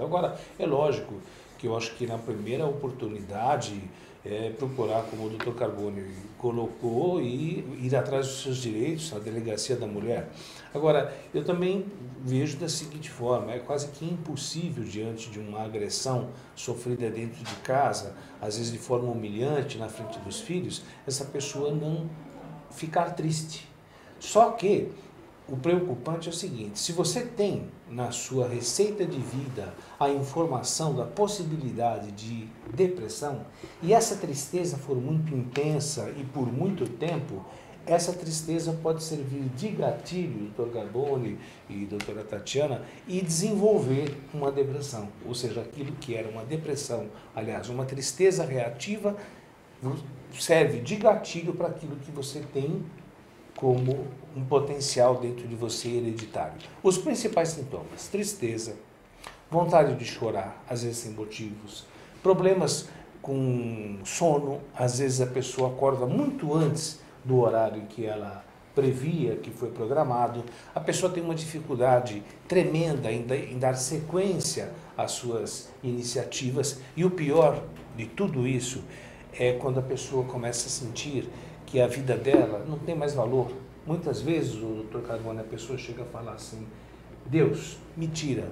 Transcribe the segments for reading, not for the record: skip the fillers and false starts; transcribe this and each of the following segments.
complicado. Agora, é lógico que eu acho que na primeira oportunidade procurar, como o Dr. Carboni colocou, e ir atrás dos seus direitos, a delegacia da mulher. Agora, eu também vejo da seguinte forma, é quase que impossível, diante de uma agressão sofrida dentro de casa, às vezes de forma humilhante, na frente dos filhos, essa pessoa não ficar triste. Só que o preocupante é o seguinte, se você tem na sua receita de vida a informação da possibilidade de depressão, e essa tristeza for muito intensa e por muito tempo, essa tristeza pode servir de gatilho, Dr. Carboni e doutora Tatiana, e desenvolver uma depressão. Ou seja, aquilo que era uma depressão, aliás, uma tristeza reativa, serve de gatilho para aquilo que você tem como um potencial dentro de você hereditário. Os principais sintomas: tristeza, vontade de chorar, às vezes sem motivos, problemas com sono, às vezes a pessoa acorda muito antes do horário que ela previa, que foi programado, a pessoa tem uma dificuldade tremenda em dar sequência às suas iniciativas, e o pior de tudo isso é quando a pessoa começa a sentir que a vida dela não tem mais valor. Muitas vezes, o Dr. Carboni, a pessoa chega a falar assim, Deus, me tira,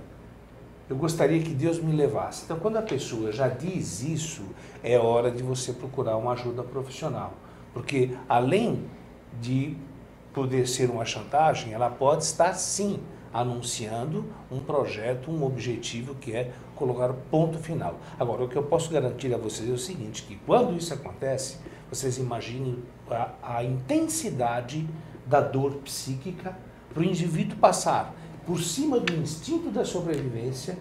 eu gostaria que Deus me levasse. Então, quando a pessoa já diz isso, é hora de você procurar uma ajuda profissional. Porque, além de poder ser uma chantagem, ela pode estar, sim, anunciando um projeto, um objetivo, que é colocar ponto final. Agora, o que eu posso garantir a vocês é o seguinte, que quando isso acontece, vocês imaginem a intensidade da dor psíquica para o indivíduo passar por cima do instinto da sobrevivência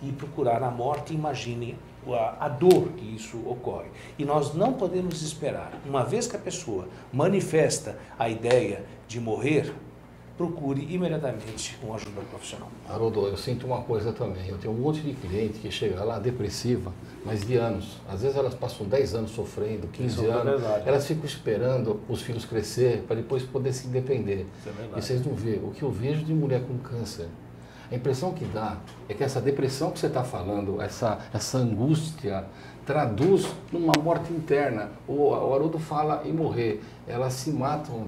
e procurar a morte. Imaginem a dor que isso ocorre. E nós não podemos esperar. Uma vez que a pessoa manifesta a ideia de morrer, procure imediatamente uma ajuda profissional. Haroldo, eu sinto uma coisa também. Eu tenho um monte de cliente que chega lá depressiva, mas de anos. Às vezes elas passam 10 anos sofrendo, 15 anos. Elas ficam esperando os filhos crescer para depois poder se independer. Isso é verdade. E vocês não veem o que eu vejo de mulher com câncer. A impressão que dá é que essa depressão que você está falando, essa angústia, traduz numa morte interna. O Haroldo fala em morrer. Elas se matam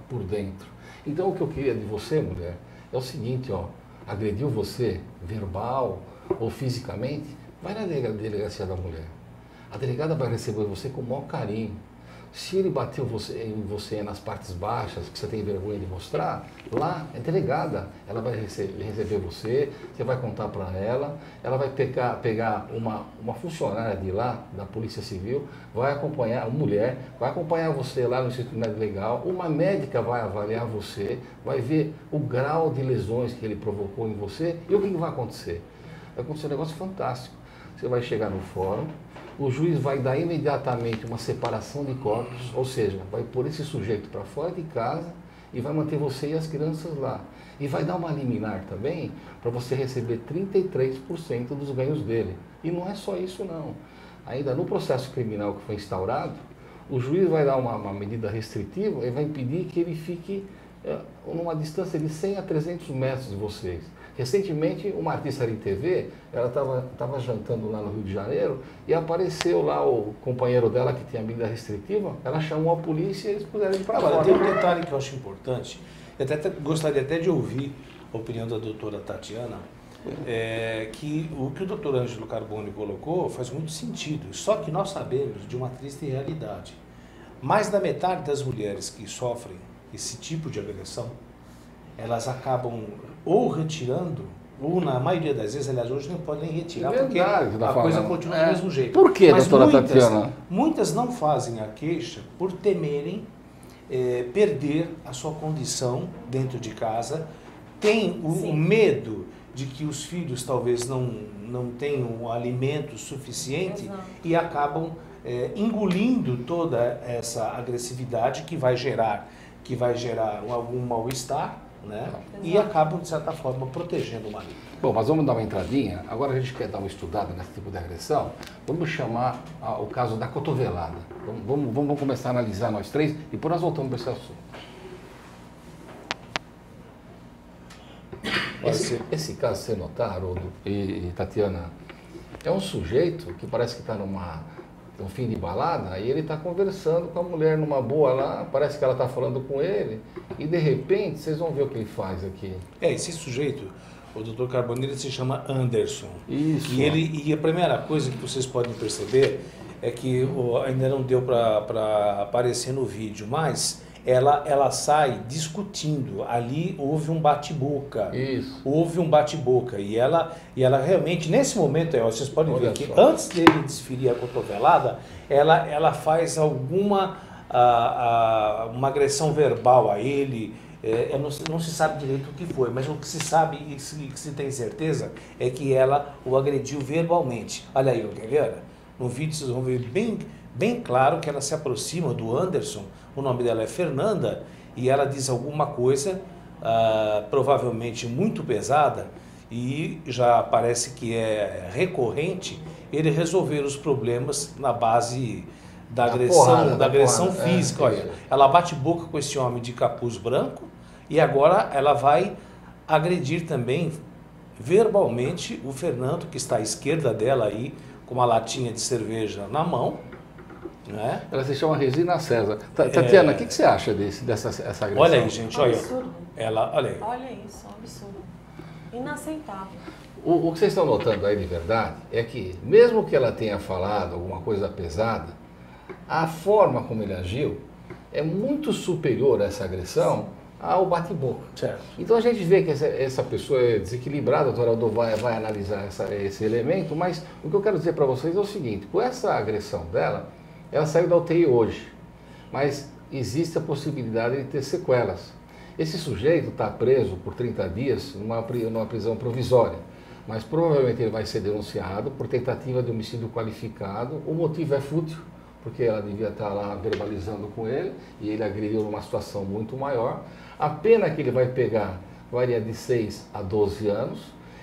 por dentro. Então, o que eu queria de você, mulher, é o seguinte, ó, agrediu você, verbal ou fisicamente, vai na delegacia da mulher. A delegada vai receber você com o maior carinho. Se ele bateu em você nas partes baixas, que você tem vergonha de mostrar, lá é delegada. Ela vai receber você, você vai contar para ela vai pegar uma funcionária de lá, da Polícia Civil, vai acompanhar, uma mulher, vai acompanhar você lá no Instituto Médico Legal, uma médica vai avaliar você, vai ver o grau de lesões que ele provocou em você, e o que vai acontecer? Vai acontecer um negócio fantástico. Você vai chegar no fórum, o juiz vai dar imediatamente uma separação de corpos, ou seja, vai pôr esse sujeito para fora de casa e vai manter você e as crianças lá. E vai dar uma liminar também para você receber 33% dos ganhos dele. E não é só isso não. Ainda no processo criminal que foi instaurado, o juiz vai dar uma medida restritiva e vai impedir que ele fique numa distância de 100 a 300 metros de vocês. Recentemente, uma artista de TV, ela estava jantando lá no Rio de Janeiro e apareceu lá o companheiro dela que tinha medida restritiva, ela chamou a polícia e eles puseram ele para fora. Agora, tem um detalhe que eu acho importante, eu gostaria até de ouvir a opinião da doutora Tatiana, que o doutor Ângelo Carboni colocou faz muito sentido, só que nós sabemos de uma triste realidade. Mais da metade das mulheres que sofrem esse tipo de agressão, elas acabam ou retirando, ou na maioria das vezes, aliás, hoje não podem nem retirar, porque a coisa continua do mesmo jeito. Por que, doutora Tatiana? Muitas não fazem a queixa por temerem perder a sua condição dentro de casa, tem o medo de que os filhos talvez não tenham alimento suficiente. Exato. E acabam engolindo toda essa agressividade que vai gerar algum mal-estar, né? E acabam, de certa forma, protegendo o marido. Bom, mas vamos dar uma entradinha. Agora a gente quer dar uma estudada nesse tipo de agressão. Vamos chamar o caso da cotovelada. Vamos começar a analisar nós três e depois nós voltamos para esse assunto. Esse caso, você notar, Haroldo e Tatiana, é um sujeito que parece que está um fim de balada, e ele está conversando com a mulher numa boa lá, parece que ela está falando com ele, e de repente vocês vão ver o que ele faz aqui. Esse sujeito, o Dr. Carbone, ele se chama Anderson. Isso. E a primeira coisa que vocês podem perceber é que ainda não deu para aparecer no vídeo, mas ela sai discutindo. Ali houve um bate-boca. Isso. Houve um bate-boca. E ela realmente, nesse momento, vocês podem ver que só, antes dele desferir a cotovelada, ela faz uma agressão verbal a ele. Não se sabe direito o que foi, mas o que se sabe e que se tem certeza é que ela o agrediu verbalmente. Olha aí, quer ver? No vídeo vocês vão ver bem claro que ela se aproxima do Anderson, o nome dela é Fernanda, e ela diz alguma coisa, provavelmente muito pesada, e já parece que é recorrente ele resolver os problemas na base da agressão física. Olha, ela bate boca com esse homem de capuz branco e agora ela vai agredir também verbalmente o Fernando, que está à esquerda dela aí, com uma latinha de cerveja na mão. Né? Ela se chama Regina César. Tatiana, o que você acha dessa agressão? Olha aí, gente, olha. Absurdo. Olha aí. Olha isso, um absurdo. Inaceitável. O que vocês estão notando aí de verdade é que, mesmo que ela tenha falado alguma coisa pesada, a forma como ele agiu é muito superior a essa agressão ao bate-boca. Certo. Então a gente vê que essa pessoa é desequilibrada, o Dr. Haroldo vai analisar esse elemento, mas o que eu quero dizer para vocês é o seguinte: com essa agressão dela, ela saiu da UTI hoje, mas existe a possibilidade de ter sequelas. Esse sujeito está preso por 30 dias numa prisão provisória, mas provavelmente ele vai ser denunciado por tentativa de homicídio qualificado. O motivo é fútil, porque ela devia estar lá verbalizando com ele e ele agrediu numa situação muito maior. A pena que ele vai pegar varia de 6 a 12 anos.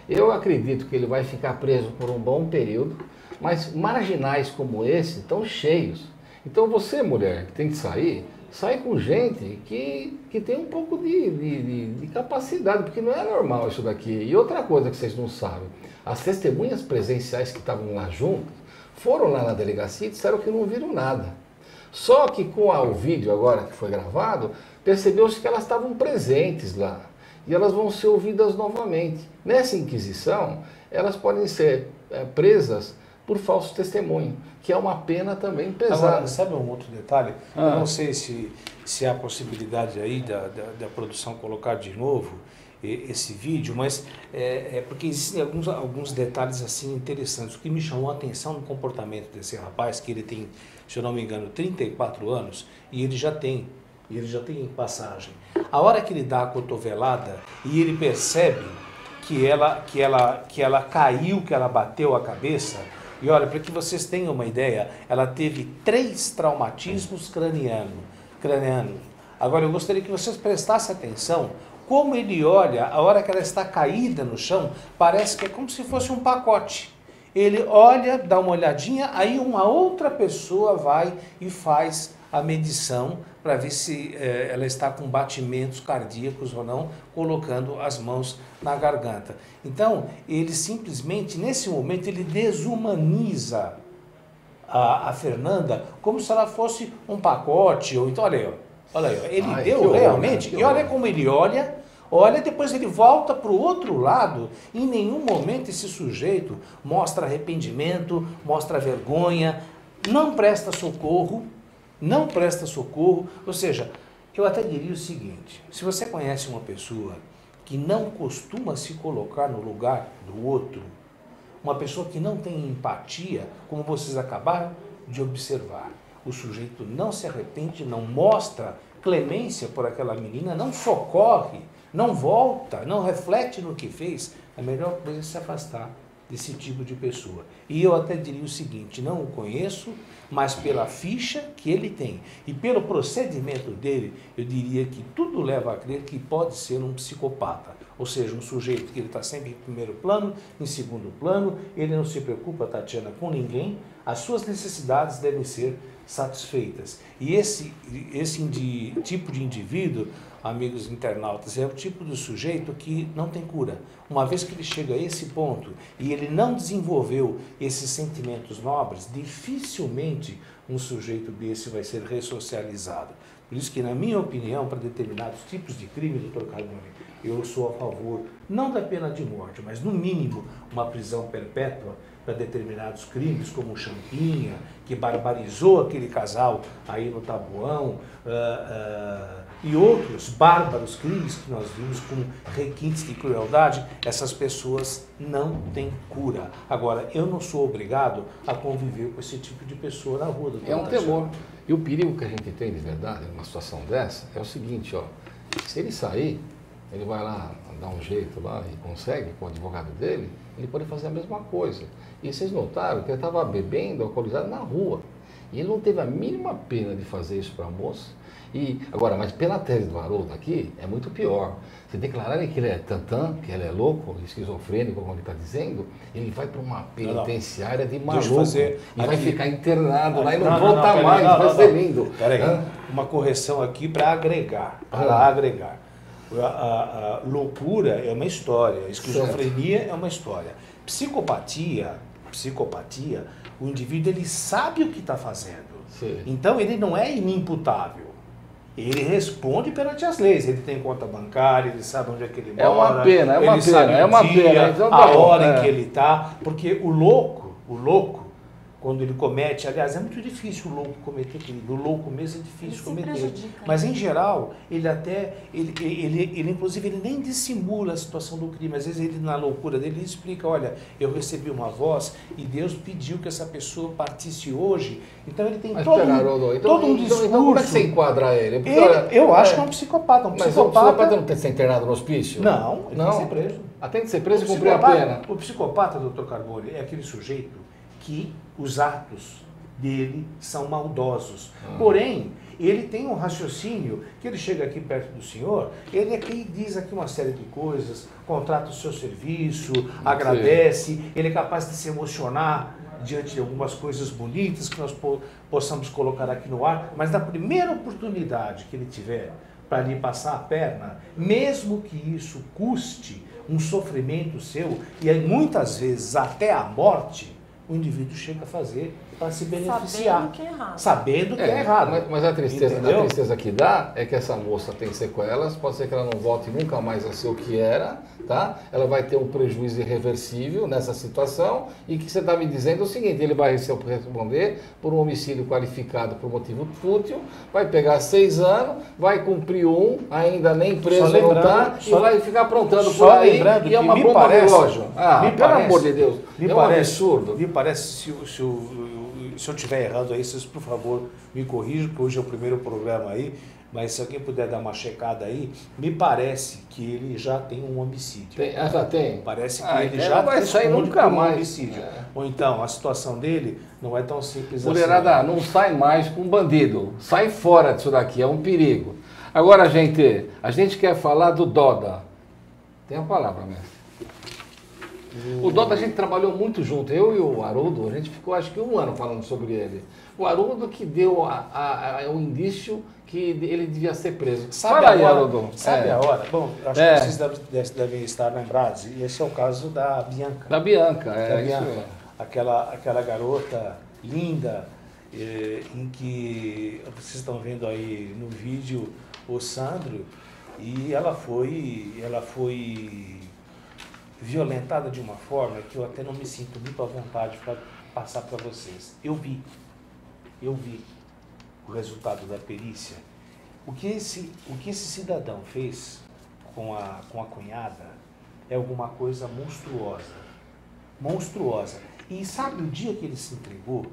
Eu acredito que ele vai ficar preso por um bom período, mas marginais como esse estão cheios. Então você, mulher, que tem que sair, sai com gente que tem um pouco de capacidade, porque não é normal isso daqui. E outra coisa que vocês não sabem, as testemunhas presenciais que estavam lá juntas, foram lá na delegacia e disseram que não viram nada. Só que com o vídeo agora que foi gravado, percebeu-se que elas estavam presentes lá. E elas vão ser ouvidas novamente. Nessa inquisição, elas podem ser presas por falso testemunho, que é uma pena também pesada. Agora, sabe um outro detalhe? Eu não sei se há possibilidade aí da produção colocar de novo esse vídeo, mas porque existem alguns detalhes assim interessantes. O que me chamou a atenção no comportamento desse rapaz, que ele tem, se eu não me engano, 34 anos, e ele já tem passagem. A hora que ele dá a cotovelada e ele percebe que ela caiu, que ela bateu a cabeça, e olha, para que vocês tenham uma ideia, ela teve 3 traumatismos cranianos. Agora, eu gostaria que vocês prestassem atenção como ele olha, a hora que ela está caída no chão, parece que é como se fosse um pacote. Ele olha, dá uma olhadinha, aí uma outra pessoa vai e faz a medição para ver se ela está com batimentos cardíacos ou não, colocando as mãos na garganta. Então, ele simplesmente, nesse momento, ele desumaniza a Fernanda como se ela fosse um pacote, ou então, olha aí, ó, ele deu realmente, e olha como ele olha, depois ele volta para o outro lado, e em nenhum momento esse sujeito mostra arrependimento, mostra vergonha, não presta socorro, ou seja, eu até diria o seguinte: se você conhece uma pessoa que não costuma se colocar no lugar do outro, uma pessoa que não tem empatia, como vocês acabaram de observar, o sujeito não se arrepende, não mostra clemência por aquela menina, não socorre, não volta, não reflete no que fez, a melhor coisa é se afastar desse tipo de pessoa. E eu até diria o seguinte: não o conheço, mas pela ficha que ele tem e pelo procedimento dele, eu diria que tudo leva a crer que pode ser um psicopata, ou seja, um sujeito que ele está sempre em primeiro plano, em segundo plano, ele não se preocupa, Tatiana, com ninguém, as suas necessidades devem ser satisfeitas. E esse tipo de indivíduo, amigos internautas, é o tipo de sujeito que não tem cura. Uma vez que ele chega a esse ponto e ele não desenvolveu esses sentimentos nobres, dificilmente um sujeito desse vai ser ressocializado. Por isso que, na minha opinião, para determinados tipos de crime, doutor Carbone, eu sou a favor, não da pena de morte, mas no mínimo uma prisão perpétua para determinados crimes, como o Champinha, que barbarizou aquele casal aí no Taboão, e outros bárbaros crimes que nós vimos com requintes de crueldade. Essas pessoas não têm cura. Agora, eu não sou obrigado a conviver com esse tipo de pessoa na rua. É um temor. E o perigo que a gente tem de verdade numa situação dessa é o seguinte, ó, se ele sair, ele vai lá dar um jeito lá e consegue com o advogado dele, ele pode fazer a mesma coisa. E vocês notaram que ele estava bebendo, alcoolizado na rua. E ele não teve a mínima pena de fazer isso para a moça. E, agora, mas pela tese do Haroldo aqui, é muito pior. Se declararem que ele é tantã, que ele é louco, esquizofrênico, como ele está dizendo, ele vai para uma penitenciária de maluco e vai ficar internado lá e não volta mais, vai ser lindo. Peraí, uma correção aqui para agregar, agregar. A loucura é uma história, a esquizofrenia é uma história. Psicopatia, o indivíduo ele sabe o que está fazendo. Sim. Então ele não é inimputável. Ele responde perante as leis. Ele tem conta bancária, ele sabe onde é que ele mora. É uma pena, é uma pena, é uma pena. Então, a hora em que ele está. Porque o louco, quando ele comete, aliás, é muito difícil o louco cometer crime. O louco mesmo é difícil cometer. Mas em geral, ele inclusive ele nem dissimula a situação do crime. Às vezes ele na loucura dele ele explica, olha, eu recebi uma voz e Deus pediu que essa pessoa partisse hoje. Então ele tem todo um discurso. Então como é que você enquadra ele? Porque, eu acho que é um psicopata. Mas o psicopata não tem que ser internado no hospício? Não, ele tem que ser preso. Tem que ser preso e cumprir a pena. O psicopata, doutor Carbone, é aquele sujeito que os atos dele são maldosos. Porém, ele tem um raciocínio que ele chega aqui perto do senhor, ele aqui diz aqui uma série de coisas, contrata o seu serviço, agradece, ele é capaz de se emocionar diante de algumas coisas bonitas que nós possamos colocar aqui no ar, mas na primeira oportunidade que ele tiver para lhe passar a perna, mesmo que isso custe um sofrimento seu, e aí muitas vezes até a morte, o indivíduo chega a fazer para se beneficiar. Sabendo que é errado. Mas a tristeza que dá é que essa moça tem sequelas, pode ser que ela não volte nunca mais a ser o que era, tá? Ela vai ter um prejuízo irreversível nessa situação e que você está me dizendo é o seguinte, ele vai responder por um homicídio qualificado por motivo fútil, vai pegar 6 anos, vai cumprir ainda nem preso não está, e vai ficar aprontando por aí e é uma bomba relógio. Pelo amor de Deus, é um absurdo. Me parece, se eu estiver errando aí, vocês por favor me corrijam, porque hoje é o primeiro programa aí, mas se alguém puder dar uma checada aí, me parece que ele já tem um homicídio. Já tem? Parece que ele já vai sair nunca mais. Um homicídio. Ou então, a situação dele não é tão simples Mulherada, não sai mais com um bandido, sai fora disso daqui, é um perigo. Agora, a gente quer falar do Doda. Tem a palavra, mestre. O Doda a gente trabalhou muito junto, eu e o Haroldo, a gente ficou acho que 1 ano falando sobre ele. O Haroldo que deu o indício que ele devia ser preso. Sabe a hora? Bom, acho que vocês devem estar lembrados, e esse é o caso da Bianca. Da Bianca, Bianca, aquela garota linda, em que vocês estão vendo aí no vídeo o Sandro, e ela foi violentada de uma forma que eu até não me sinto muito à vontade para passar para vocês. Eu vi o resultado da perícia. O que esse cidadão fez com a cunhada é alguma coisa monstruosa. E sabe o dia que ele se entregou?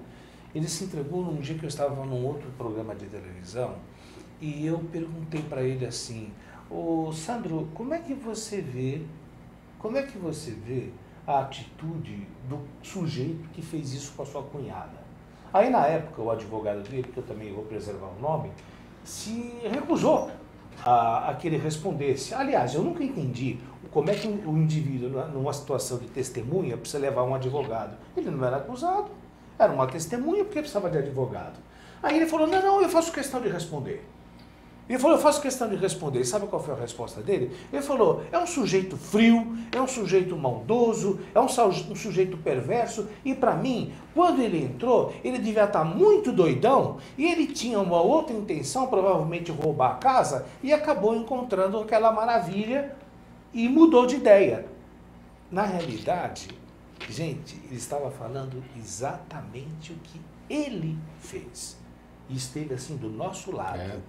Ele se entregou num dia que eu estava num outro programa de televisão e eu perguntei para ele assim, ô Sandro, como é que você vê a atitude do sujeito que fez isso com a sua cunhada? Aí na época o advogado dele, que eu também vou preservar o nome, se recusou a que ele respondesse. Aliás, eu nunca entendi como é que o indivíduo, numa situação de testemunha, precisa levar um advogado. Ele não era acusado, era uma testemunha, porque precisava de advogado. Aí ele falou, não, eu faço questão de responder. Ele falou, eu faço questão de responder. E sabe qual foi a resposta dele? Ele falou, é um sujeito frio, é um sujeito maldoso, é um sujeito perverso. E para mim, quando ele entrou, ele devia estar muito doidão e ele tinha uma outra intenção, provavelmente roubar a casa, e acabou encontrando aquela maravilha e mudou de ideia. Na realidade, gente, ele estava falando exatamente o que ele fez. E esteve assim do nosso lado.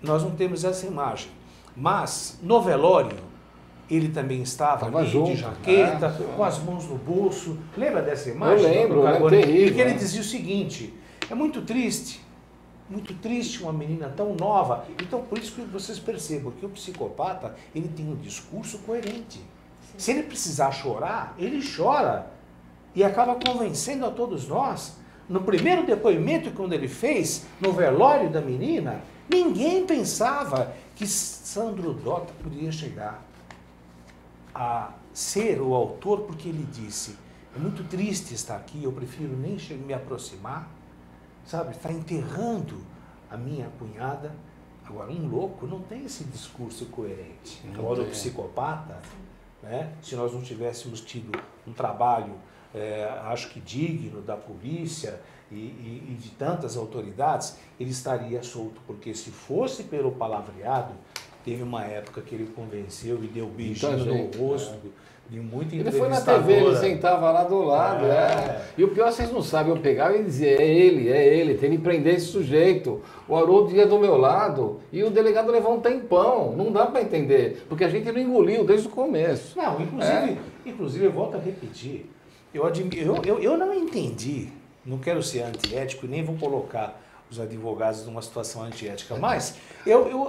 Nós não temos essa imagem. Mas no velório, ele também estava ali junto, de jaqueta, com as mãos no bolso. Lembra dessa imagem? Eu lembro, é terrível. Porque ele dizia o seguinte, é muito triste uma menina tão nova. Então por isso que vocês percebam que o psicopata, ele tem um discurso coerente. Se ele precisar chorar, ele chora. E acaba convencendo a todos nós. No primeiro depoimento, quando ele fez, no velório da menina, ninguém pensava que Sandro Dota poderia chegar a ser o autor, porque ele disse, é muito triste estar aqui, eu prefiro nem me aproximar, sabe, está enterrando a minha cunhada. Agora, um louco não tem esse discurso coerente. Agora, o psicopata, né, se nós não tivéssemos tido um trabalho acho que digno da polícia e de tantas autoridades, ele estaria solto, porque se fosse pelo palavreado, teve uma época que ele convenceu e deu beijinho no rosto de muita entrevistadora. Ele foi na TV, ele sentava lá do lado. E o pior, vocês não sabem, eu pegava e dizia, é ele, tem que prender esse sujeito. O Haroldo ia do meu lado e o delegado levou um tempão. Não dá para entender, porque a gente não engoliu desde o começo. Não, inclusive eu volto a repetir, eu não entendi, não quero ser antiético e nem vou colocar os advogados numa situação antiética, mas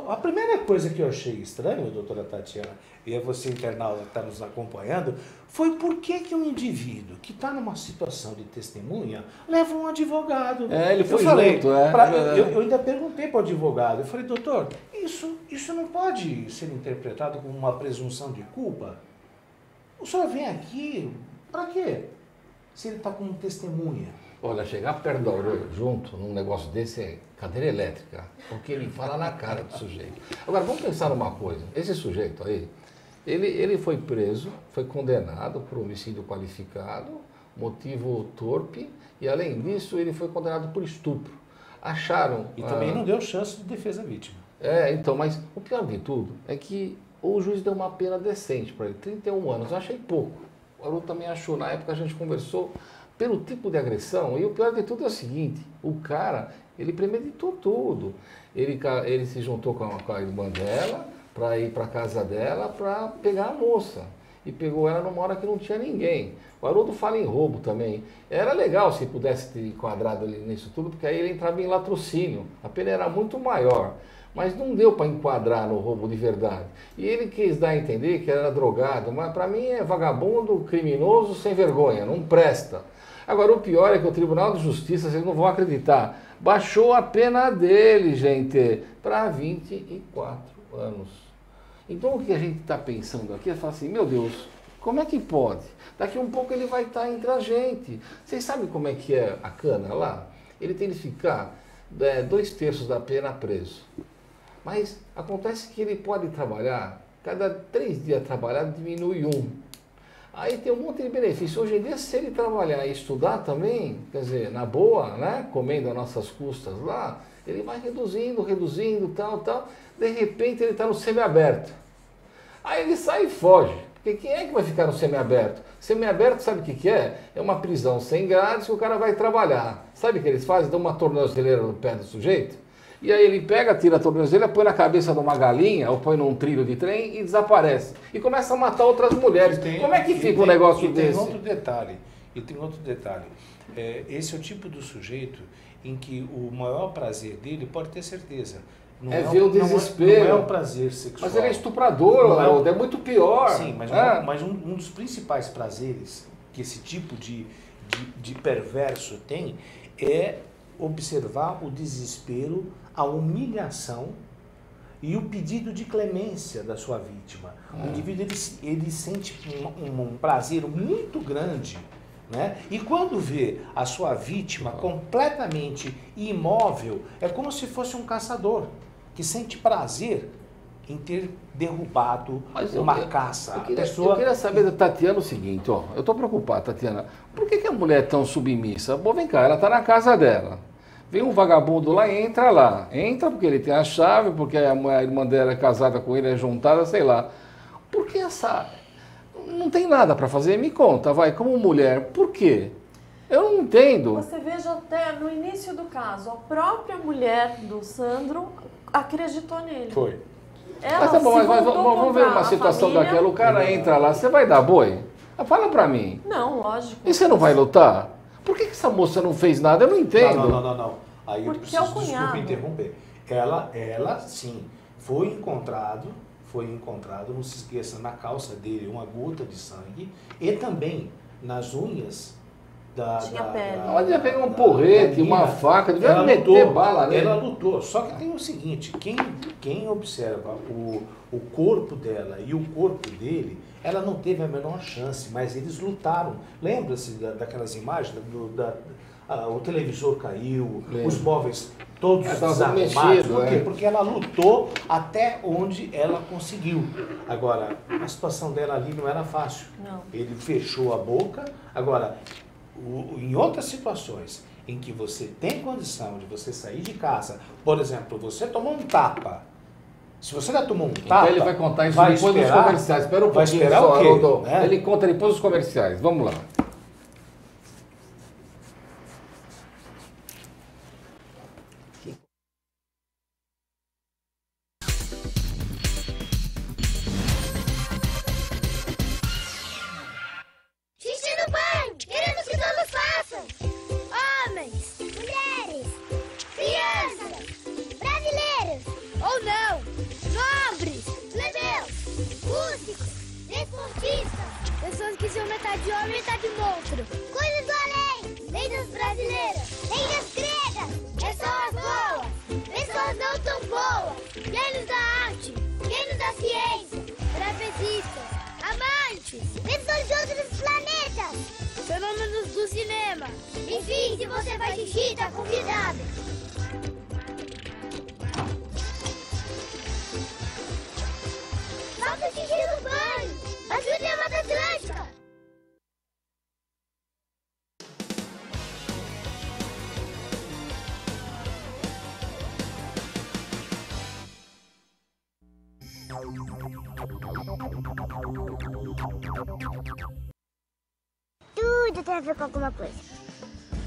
a primeira coisa que eu achei estranho, doutora Tatiana, e é você internauta que está nos acompanhando, foi por que um indivíduo que está numa situação de testemunha leva um advogado. Ele foi junto. Eu ainda perguntei para o advogado, eu falei, doutor, isso não pode ser interpretado como uma presunção de culpa? O senhor vem aqui, para quê? Se ele está como testemunha. Olha, chegar perto da orelha, junto, num negócio desse é cadeira elétrica, porque ele fala na cara do sujeito. Agora, vamos pensar numa coisa. Esse sujeito aí, ele foi preso, foi condenado por homicídio qualificado, motivo torpe, e além disso, ele foi condenado por estupro. Acharam... E também não deu chance de defesa à vítima. Então, mas o pior de tudo é que o juiz deu uma pena decente para ele, 31 anos. Eu achei pouco. O Haroldo também achou, na época a gente conversou, pelo tipo de agressão, e o pior de tudo é o seguinte, o cara, ele premeditou tudo. Ele se juntou com a irmã dela, para ir para a casa dela, para pegar a moça. E pegou ela numa hora que não tinha ninguém. O Haroldo fala em roubo também. Era legal se pudesse ter enquadrado ele nisso tudo, porque aí ele entrava em latrocínio. A pena era muito maior. Mas não deu para enquadrar no roubo de verdade. E ele quis dar a entender que era drogado, mas para mim é vagabundo, criminoso, sem vergonha, não presta. Agora, o pior é que o Tribunal de Justiça, vocês não vão acreditar, baixou a pena dele, gente, para 24 anos. Então, o que a gente está pensando aqui é falar assim, meu Deus, como é que pode? Daqui a um pouco ele vai estar entre a gente. Vocês sabem como é que é a cana lá? Ele tem que ficar 2/3 da pena preso. Mas acontece que ele pode trabalhar, cada 3 dias trabalhado diminui 1. Aí tem um monte de benefício. Hoje em dia, se ele trabalhar e estudar também, quer dizer, na boa, né, comendo as nossas custas lá, ele vai reduzindo, tal. De repente ele está no semiaberto. Aí ele sai e foge. Porque quem é que vai ficar no semiaberto? Semiaberto, sabe o que é? É uma prisão sem grades que o cara vai trabalhar. Sabe o que eles fazem? Dão uma tornozeleira no pé do sujeito. E aí ele pega, tira a tornozeleira, põe na cabeça de uma galinha ou põe num trilho de trem e desaparece. E começa a matar outras mulheres. Como é que fica um negócio desse? Tem outro detalhe. Esse é o tipo do sujeito em que o maior prazer dele, pode ter certeza, não ver o desespero. Não é o prazer sexual. Mas ele é estuprador, Haroldo, é muito pior. Sim, mas um dos principais prazeres que esse tipo de perverso tem é observar o desespero, a humilhação e o pedido de clemência da sua vítima. O indivíduo ele sente um prazer muito grande, né? E quando vê a sua vítima completamente imóvel, é como se fosse um caçador. que sente prazer em ter derrubado Mas uma caça. Eu queria saber da Tatiana o seguinte, ó. Eu estou preocupado, Tatiana. Por que a mulher é tão submissa? Bom, vem cá, ela está na casa dela. Vem um vagabundo lá e entra lá. Entra porque ele tem a chave, porque a irmã dela é casada com ele, é juntada, sei lá. Por que essa... Não tem nada para fazer? Me conta, vai, como mulher. Por quê? Eu não entendo. Você veja até no início do caso, a própria mulher do Sandro acreditou nele. Foi. Ela Mas tá bom, se mas voltou vamos ver uma contra a situação família. daquela. O cara entra lá, você vai dar boi? Fala pra mim. Não, lógico. E você não vai lutar? Por que essa moça não fez nada? Eu não entendo. Não. Aí eu Porque preciso, é o cunhado. desculpa interromper. Ela sim, foi encontrado, não se esqueça, na calça dele uma gota de sangue e também nas unhas Tinha pele. Ela ia pegar um porrete, uma faca, devia meter bala nele. Ela lutou, só que tem o seguinte, quem observa o corpo dela e o corpo dele, ela não teve a menor chance, mas eles lutaram. Lembra-se daquelas imagens? O televisor caiu, os móveis todos desarrumados. Por quê? Porque ela lutou até onde ela conseguiu. Agora, a situação dela ali não era fácil. Não. Ele fechou a boca. Agora, em outras situações em que você tem condição de você sair de casa, por exemplo, você tomou um tapa. Se você já tomou um tapa, então ele vai contar isso depois dos comerciais. Espera um vai pouquinho esperar só, o quê? Haroldo. Ele conta depois dos comerciais. Vamos lá. Xixi no banho! Queremos que todos façam! Homens, mulheres, crianças, brasileiros ou não, nobres, plebeus, músicos, desportistas, pessoas que são metade homem e metade monstro, coisas do além, lendas brasileiras, lendas gregas, pessoas boas, pessoas não tão boas, gênios da arte, gênios da ciência, trapezistas, amantes, pessoas de outros planetas, fenômenos do cinema. Enfim, se você faz xixi, tá convidado. Faça xixi no banho. Ajude a Mata Atlântica. Tudo tem a ver com alguma coisa.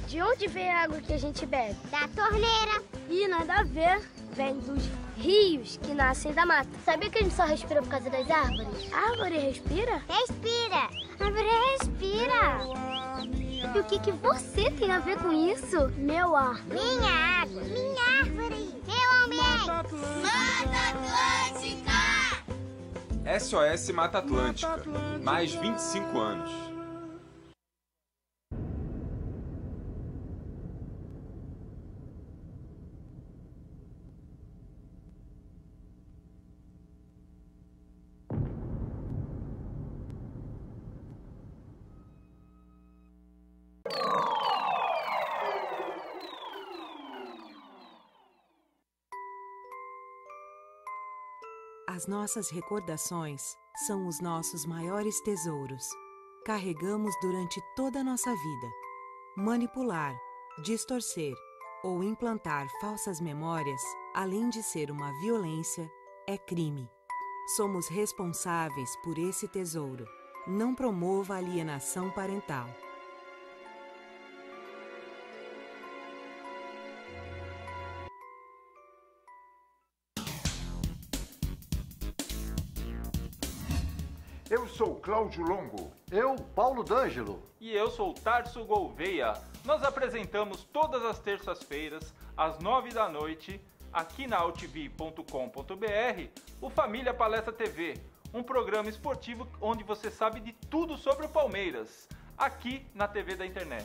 De onde vem a água que a gente bebe? Da torneira. Ih, nada a ver. Vem dos rios que nascem da mata. Sabia que a gente só respira por causa das árvores? A árvore respira? Respira. A árvore respira. E o que você tem a ver com isso? Meu ar. Minha água. Minha árvore. Meu ambiente. Mata Atlântica! SOS Mata Atlântica. Mais 25 anos. As nossas recordações são os nossos maiores tesouros. Carregamos durante toda a nossa vida. Manipular, distorcer ou implantar falsas memórias, além de ser uma violência, é crime. Somos responsáveis por esse tesouro. Não promova alienação parental. Eu sou Cláudio Longo. Eu, Paulo D'Angelo. E eu sou Tarso Gouveia. Nós apresentamos todas as terças-feiras, às 9 da noite, aqui na altv.com.br, o Família Palestra TV, um programa esportivo onde você sabe de tudo sobre o Palmeiras, aqui na TV da internet.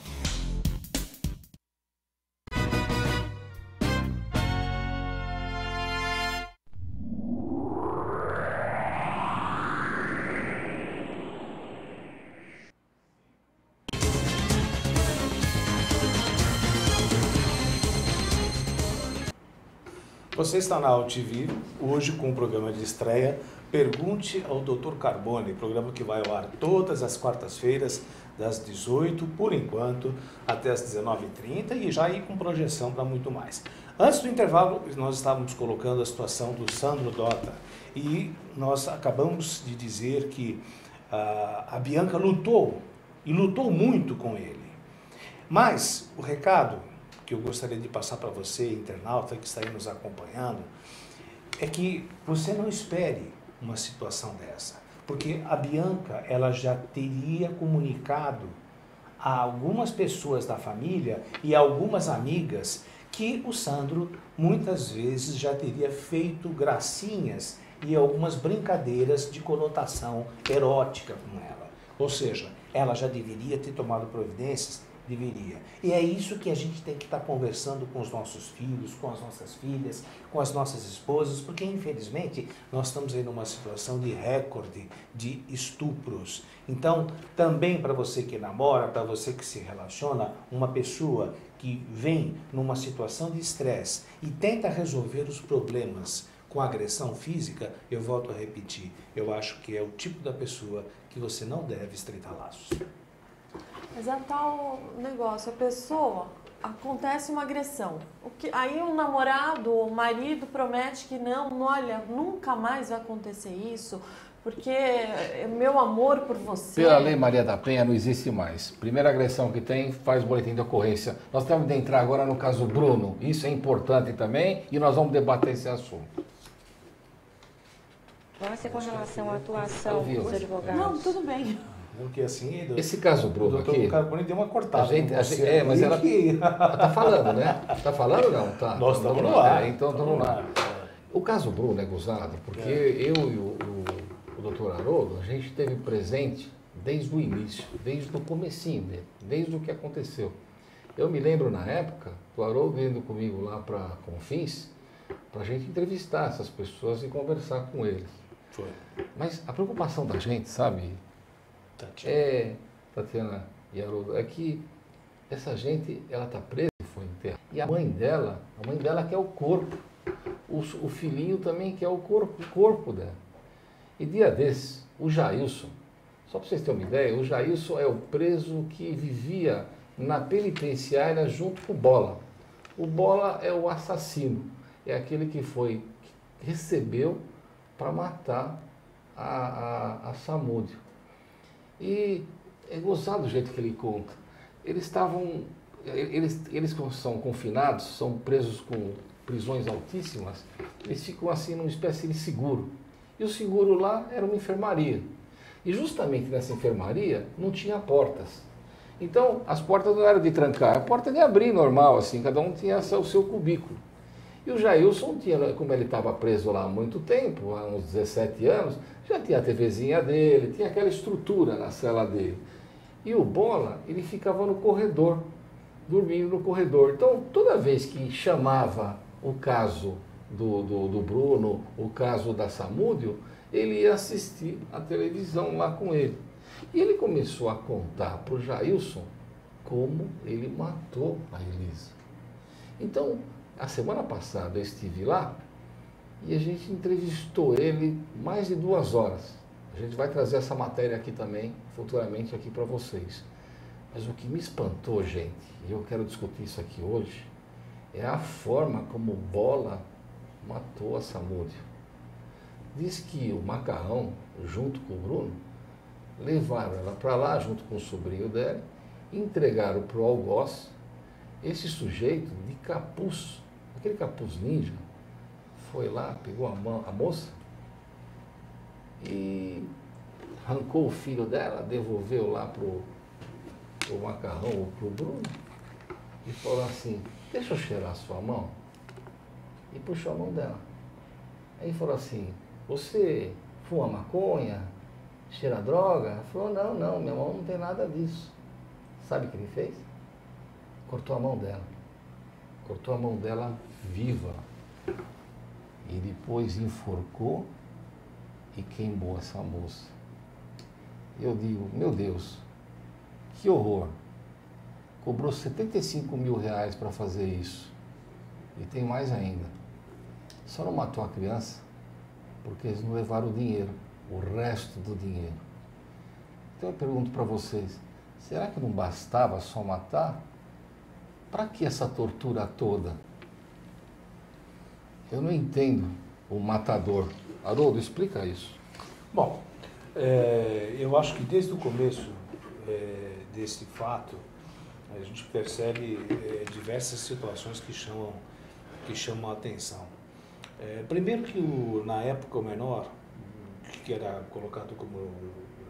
Você está na UTV, hoje com o programa de estreia Pergunte ao Dr. Carbone, programa que vai ao ar todas as quartas-feiras, das 18, por enquanto, até as 19h30 e já ir com projeção para muito mais. Antes do intervalo, nós estávamos colocando a situação do Sandro Dota e nós acabamos de dizer que a Bianca lutou, e lutou muito com ele. Mas o recado que eu gostaria de passar para você, internauta que está aí nos acompanhando, é que você não espere uma situação dessa, porque a Bianca, ela já teria comunicado a algumas pessoas da família e a algumas amigas que o Sandro muitas vezes já teria feito gracinhas e algumas brincadeiras de conotação erótica com ela. Ou seja, ela já deveria ter tomado providências. Deveria. E é isso que a gente tem que estar conversando com os nossos filhos, com as nossas filhas, com as nossas esposas, porque infelizmente nós estamos aí numa situação de recorde de estupros. Então, também para você que namora, para você que se relaciona, uma pessoa que vem numa situação de estresse e tenta resolver os problemas com agressão física, eu volto a repetir, eu acho que é o tipo da pessoa que você não deve estreitar laços. Mas é tal negócio, a pessoa, acontece uma agressão. Aí o namorado, o marido promete que não, olha, nunca mais vai acontecer isso, porque meu amor por você... Pela Lei Maria da Penha não existe mais. Primeira agressão que tem, faz boletim de ocorrência. Nós temos de entrar agora no caso Bruno. Isso é importante também e nós vamos debater esse assunto. Nossa, com relação à atuação dos advogados. Não, tudo bem. Porque assim, esse caso Bruno aqui, o doutor Carbone deu uma cortada. Mas ela tá falando, né? Tá falando ou não? Tá. Nós estamos no ar. Então estamos lá. O caso Bruno é gozado, porque eu e o doutor Haroldo, a gente esteve presente desde o início, desde o comecinho dele, desde o que aconteceu. Eu me lembro na época, o Haroldo indo comigo lá para Confins, para a gente entrevistar essas pessoas e conversar com eles. Foi. Mas a preocupação da gente, sabe... Tatiana e Haroldo, é que essa gente, ela está presa e foi enterrada. E a mãe dela quer o corpo. O filhinho também quer o corpo dela. E dia desses, o Jailson, só para vocês terem uma ideia, o Jailson é o preso que vivia na penitenciária junto com o Bola. O Bola é o assassino, é aquele que recebeu para matar a Samúdio. E é gozado do jeito que ele conta. Eles são confinados, são presos com prisões altíssimas, eles ficam assim numa espécie de seguro. E o seguro lá era uma enfermaria. E justamente nessa enfermaria não tinha portas. Então as portas não eram de trancar, a porta de abrir normal, assim, cada um tinha o seu cubículo. E o Jailson tinha, como ele estava preso lá há muito tempo, há uns 17 anos, já tinha a TVzinha dele, tinha aquela estrutura na cela dele. E o Bola, ele ficava no corredor, dormindo no corredor. Então, toda vez que chamava o caso do Bruno, o caso da Samúdio, ele ia assistir a televisão lá com ele. E ele começou a contar para o Jailson como ele matou a Elisa. Então, a semana passada eu estive lá e a gente entrevistou ele mais de 2 horas. A gente vai trazer essa matéria aqui também, futuramente aqui para vocês. Mas o que me espantou, gente, e eu quero discutir isso aqui hoje, é a forma como o Bola matou a Samúdio. Diz que o Macarrão, junto com o Bruno, levaram ela para lá, junto com o sobrinho dela, entregaram para o algoz. Esse sujeito de capuz, aquele capuz ninja, foi lá, pegou a moça e arrancou o filho dela, devolveu lá pro Macarrão ou pro Bruno e falou assim, deixa eu cheirar a sua mão. E puxou a mão dela. Aí falou assim, você fuma maconha, cheira droga? Ela falou, não, minha mão não tem nada disso. Sabe o que ele fez? Cortou a mão dela. Cortou a mão dela viva. E depois enforcou e queimou essa moça. Eu digo, meu Deus, que horror. Cobrou R$75 mil para fazer isso. E tem mais ainda. Só não matou a criança porque eles não levaram o dinheiro, o resto do dinheiro. Então eu pergunto para vocês, será que não bastava só matar? Para que essa tortura toda? Eu não entendo o matador. Haroldo, explica isso. Bom, eu acho que desde o começo desse fato, a gente percebe diversas situações que chamam a atenção. Primeiro que na época o menor, que era colocado como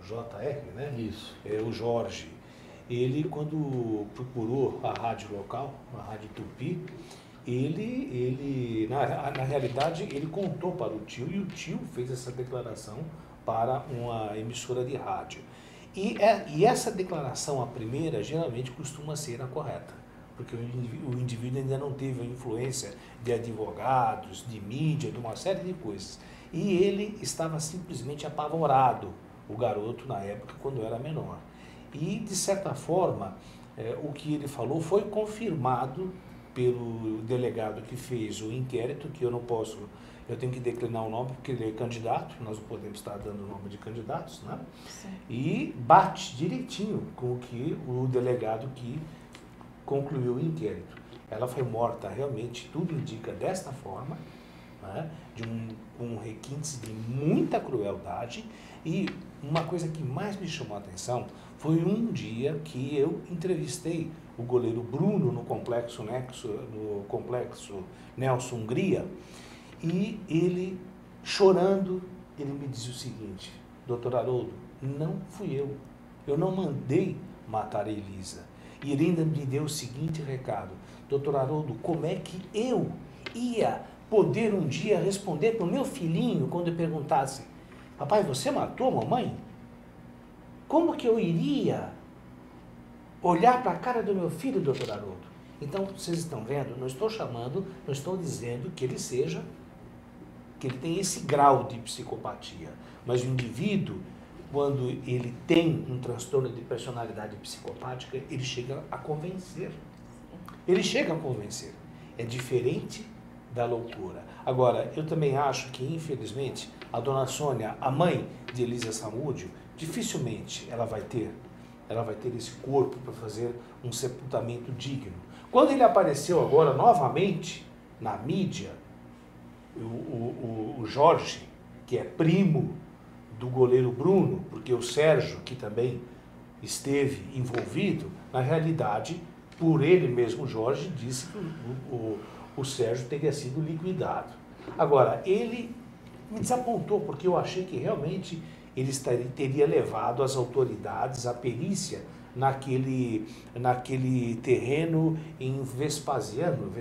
JR, né? Isso. O Jorge, ele quando procurou a rádio local, a Rádio Tupi, ele na realidade, ele contou para o tio e o tio fez essa declaração para uma emissora de rádio. E essa declaração, a primeira, geralmente costuma ser a correta, porque o indivíduo ainda não teve a influência de advogados, de mídia, de uma série de coisas. E ele estava simplesmente apavorado, o garoto, na época, quando era menor. E, de certa forma, o que ele falou foi confirmado pelo delegado que fez o inquérito, que eu tenho que declinar o nome porque ele é candidato, nós não podemos estar dando o nome de candidatos, né? Sim. E bate direitinho com o que o delegado que concluiu o inquérito. Ela foi morta, realmente, tudo indica desta forma, né? De um requinte de muita crueldade. E uma coisa que mais me chamou a atenção foi um dia que eu entrevistei o goleiro Bruno no complexo Nelson Hungria, e ele, chorando, ele me disse o seguinte: doutor Haroldo, não fui eu não mandei matar a Elisa. E ele ainda me deu o seguinte recado: doutor Haroldo, como é que eu ia poder um dia responder para o meu filhinho quando eu perguntasse: papai, você matou a mamãe? Como que eu iria olhar para a cara do meu filho, doutor Haroldo? Então, vocês estão vendo, não estou dizendo que ele tem esse grau de psicopatia, mas o indivíduo, quando ele tem um transtorno de personalidade psicopática, ele chega a convencer. É diferente da loucura. Agora, eu também acho que, infelizmente, a dona Sônia, a mãe de Elisa Samúdio, dificilmente ela vai ter esse corpo para fazer um sepultamento digno. Quando ele apareceu agora novamente na mídia, o Jorge, que é primo do goleiro Bruno, porque o Sérgio, que também esteve envolvido, na realidade, por ele mesmo, o Jorge disse que o Sérgio teria sido liquidado. Agora, ele me desapontou, porque eu achei que realmente ele teria levado as autoridades, a perícia, naquele terreno em Vespasiano,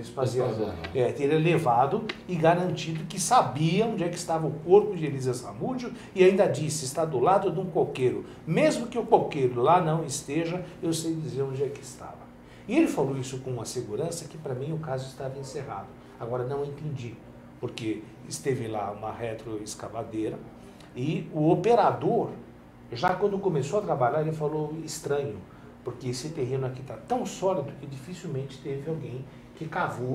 teria levado e garantido que sabia onde é que estava o corpo de Elisa Samúdio, e ainda disse: está do lado de um coqueiro, mesmo que o coqueiro lá não esteja, eu sei dizer onde é que estava. E ele falou isso com uma segurança que para mim o caso estava encerrado. Agora não entendi, porque esteve lá uma retroescavadeira e o operador, já quando começou a trabalhar, ele falou: estranho, porque esse terreno aqui está tão sólido que dificilmente teve alguém que cavou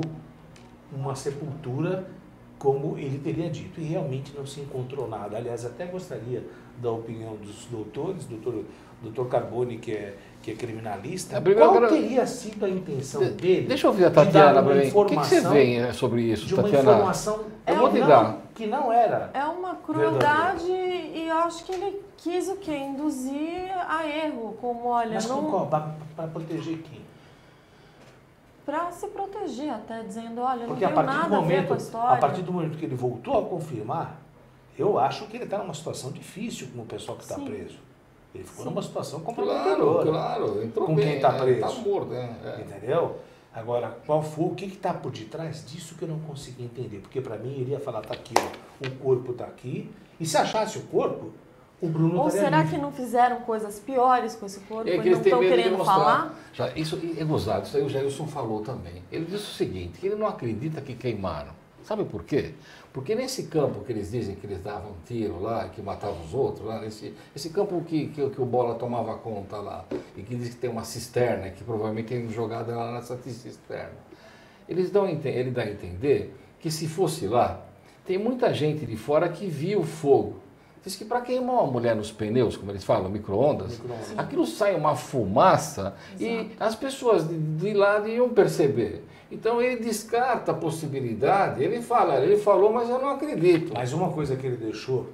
uma sepultura como ele teria dito. E realmente não se encontrou nada. Aliás, até gostaria da opinião dos doutores, doutor Carboni, que é criminalista, qual teria sido a intenção dele? Deixa eu ouvir a Tatiana para mim. O que você vê sobre isso, de uma Tatiana? Informação que não era. É uma crueldade verdadeira. E eu acho que ele quis o quê? Induzir a erro, como olha... Mas não... para proteger quem? Para se proteger, até dizendo, olha, porque não tem nada a ver com a história. A partir do momento que ele voltou a confirmar, eu acho que ele está numa situação difícil com o pessoal que está preso. Ele ficou numa situação comprometedora. Claro, entrou com bem, quem está preso. Está morto, Entendeu? Agora, o que está por detrás disso que eu não consegui entender? Porque para mim ele ia falar: está aqui, ó, o corpo está aqui, e se achasse o corpo, o Bruno Ou será livre. Que não fizeram coisas piores com esse corpo e não estão querendo falar? Já, isso é gozado, isso aí o Gelson falou também. Ele disse o seguinte, que ele não acredita que queimaram. Sabe por quê? Porque nesse campo que eles dizem que eles davam tiro lá, que matavam os outros, lá, esse campo que o Bola tomava conta lá, e que diz que tem uma cisterna, que provavelmente tem jogado lá nessa cisterna. Ele dá a entender que se fosse lá, Tem muita gente de fora que viu o fogo. Diz que para queimar uma mulher nos pneus, como eles falam, micro-ondas, aquilo sai uma fumaça. Exato. E as pessoas de lá iam perceber. Então ele descarta a possibilidade, ele falou, mas eu não acredito. Mas uma coisa que ele deixou,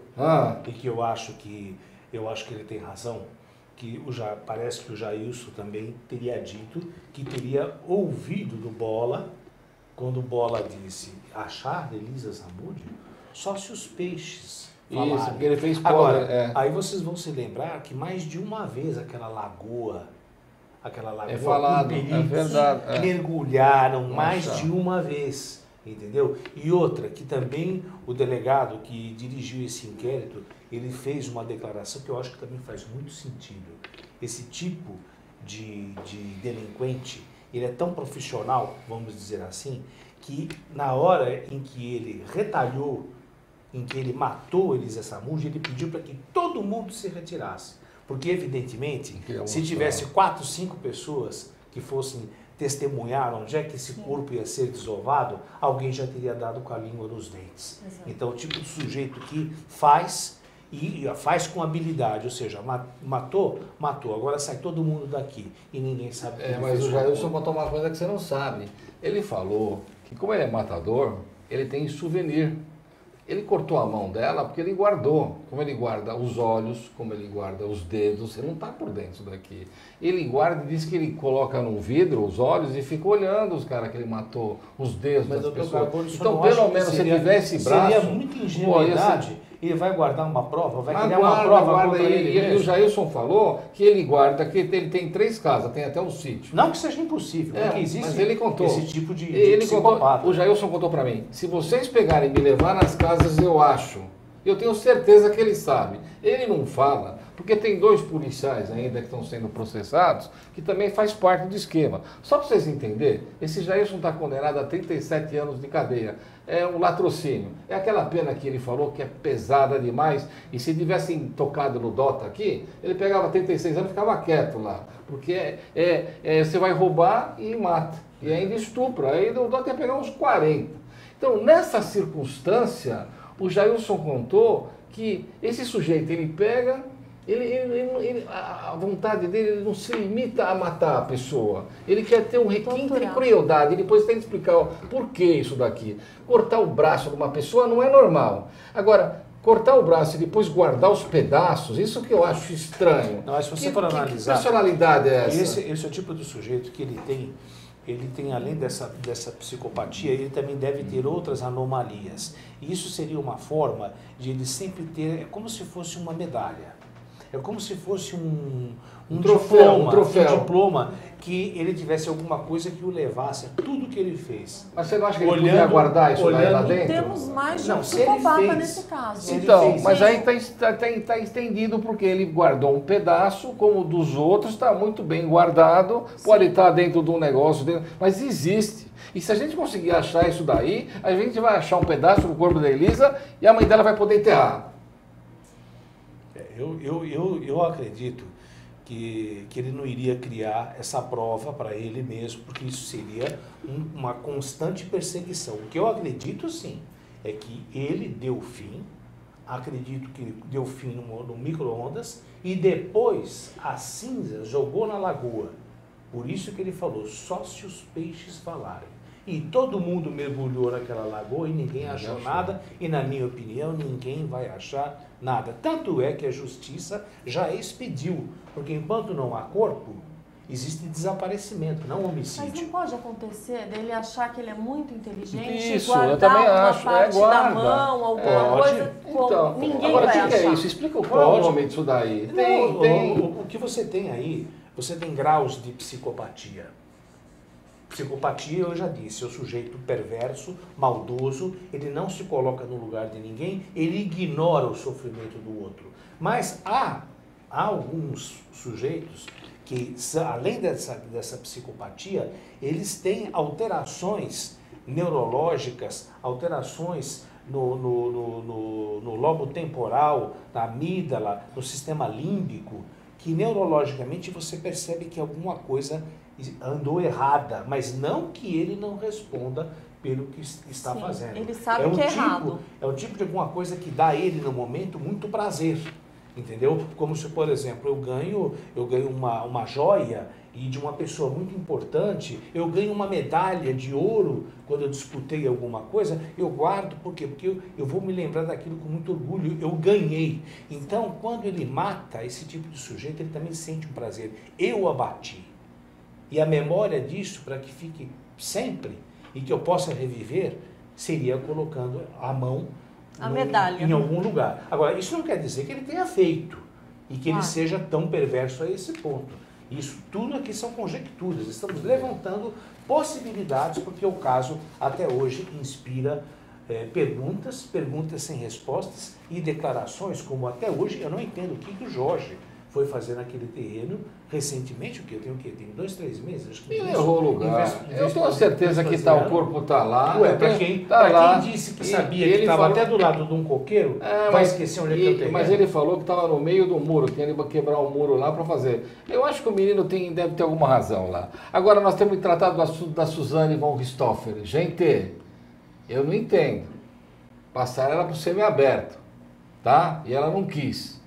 e que eu acho que ele tem razão, que parece que o Jailson também teria dito, que teria ouvido do Bola, quando o Bola disse, achar Elisa Samúdio, só se os peixes falarem. Isso, porque ele fez Agora, aí vocês vão se lembrar que mais de uma vez aquela lagoa é falado, é verdade, mergulharam mais de uma vez, entendeu? E outra, que também o delegado que dirigiu esse inquérito, ele fez uma declaração que eu acho que também faz muito sentido. Esse tipo de delinquente, ele é tão profissional, vamos dizer assim, que na hora em que ele retalhou, em que ele matou Elisa Samúdio, ele pediu para que todo mundo se retirasse. Porque, evidentemente, se tivesse 4, 5 pessoas que fossem testemunhar onde é que esse corpo ia ser desovado, alguém já teria dado com a língua nos dentes. Exato. Então, o tipo de sujeito que faz, e faz com habilidade, ou seja, matou, agora sai todo mundo daqui e ninguém sabe o que mas o Jailson contou uma coisa que você não sabe. Ele falou que, como ele é matador, ele tem souvenir. Ele cortou a mão dela porque ele guardou, como ele guarda os olhos, como ele guarda os dedos, ele não está por dentro daqui. Ele guarda e diz que ele coloca num vidro os olhos e fica olhando os caras que ele matou, os dedos das pessoas. Então, pelo menos, se ele tivesse braço... Seria muita ingenuidade. Ele vai guardar uma prova, vai criar uma prova contra ele mesmo. E o Jailson falou que ele guarda, que ele tem 3 casas, tem até um sítio. Não que seja impossível, porque existe mas ele contou. Esse tipo de psicopata. O Jailson contou para mim, se vocês pegarem e me levar nas casas, eu tenho certeza que ele sabe. Ele não fala, porque tem 2 policiais ainda que estão sendo processados, que também faz parte do esquema. Só para vocês entenderem, esse Jailson está condenado a 37 anos de cadeia. É um latrocínio. É aquela pena que ele falou que é pesada demais, e se tivessem tocado no Dota aqui, ele pegava 36 anos e ficava quieto lá. Porque você vai roubar e mata. E ainda estupra. Aí o Dota ia pegar uns 40. Então, nessa circunstância, o Jailson contou que esse sujeito, ele pega... a vontade dele, ele não se limita a matar a pessoa. Ele quer ter um requinte de crueldade. E depois tem que explicar por que isso daqui. Cortar o braço de uma pessoa não é normal. Agora, cortar o braço e depois guardar os pedaços, isso que eu acho estranho. Não, mas se você for analisar... Que personalidade é essa? Esse é o tipo de sujeito que ele tem, além dessa psicopatia, ele também deve ter outras anomalias. E isso seria uma forma de ele sempre ter... É como se fosse uma medalha. É como se fosse um diploma que ele tivesse alguma coisa que o levasse a tudo que ele fez. Mas você não acha que ele podia guardar isso lá dentro? Temos mais de um psicopata nesse caso. Então, mas aí está estendido porque ele guardou um pedaço, como o dos outros, está muito bem guardado, pode estar dentro de um negócio, mas existe. E se a gente conseguir achar isso daí, a gente vai achar um pedaço do corpo da Elisa e a mãe dela vai poder enterrar. Eu acredito que ele não iria criar essa prova para ele mesmo, porque isso seria uma constante perseguição. O que eu acredito, sim, é que ele deu fim, acredito que ele deu fim no micro-ondas e depois as cinzas jogou na lagoa. Por isso que ele falou, só se os peixes falarem. E todo mundo mergulhou naquela lagoa e ninguém achou nada, e na minha opinião ninguém vai achar nada. Tanto é que a justiça já expediu, porque enquanto não há corpo, existe desaparecimento, não homicídio. Mas não pode acontecer dele achar que ele é muito inteligente isso, e guardar eu também acho, uma parte da mão, alguma coisa, então, ninguém agora, vai achar. Agora, o que é isso? Explica qual é o nome disso daí. O que você tem aí, você tem graus de psicopatia. Psicopatia, eu já disse, é o sujeito perverso, maldoso, ele não se coloca no lugar de ninguém, ele ignora o sofrimento do outro. Mas há alguns sujeitos que, além dessa psicopatia, eles têm alterações neurológicas, alterações no lobo temporal, na amígdala, no sistema límbico, que neurologicamente você percebe que alguma coisa andou errada, mas não que ele não responda pelo que está Sim, fazendo. ele sabe que é errado. É o tipo de alguma coisa que dá a ele, no momento, muito prazer. Entendeu? Como se, por exemplo, eu ganho uma joia e de uma pessoa muito importante, eu ganho uma medalha de ouro quando eu disputei alguma coisa, eu guardo, por quê? Porque eu vou me lembrar daquilo com muito orgulho, eu ganhei. Então, quando ele mata esse tipo de sujeito, ele também sente um prazer. Eu abati. E a memória disso, para que fique sempre e que eu possa reviver, seria colocando a mão a medalha em algum lugar. Agora, isso não quer dizer que ele tenha feito e que ele seja tão perverso a esse ponto. Isso tudo aqui são conjecturas. Estamos levantando possibilidades, porque o caso até hoje inspira perguntas sem respostas e declarações, como até hoje eu não entendo o que o Jorge foi fazer naquele terreno recentemente, o que eu tenho o quê? Tem 2, 3 meses? Acho que ele errou o lugar. Eu tenho certeza que o corpo está lá. Para quem disse que sabia que estava até do lado de um coqueiro, vai esquecer onde é que eu tenho. Mas ele falou que estava no meio do muro, que ele ia quebrar o muro lá para fazer. Eu acho que o menino deve ter alguma razão lá. Agora, nós temos tratado do assunto da Suzane von Richthofen. Gente, eu não entendo. Passaram ela para o semiaberto, tá? E ela não quis.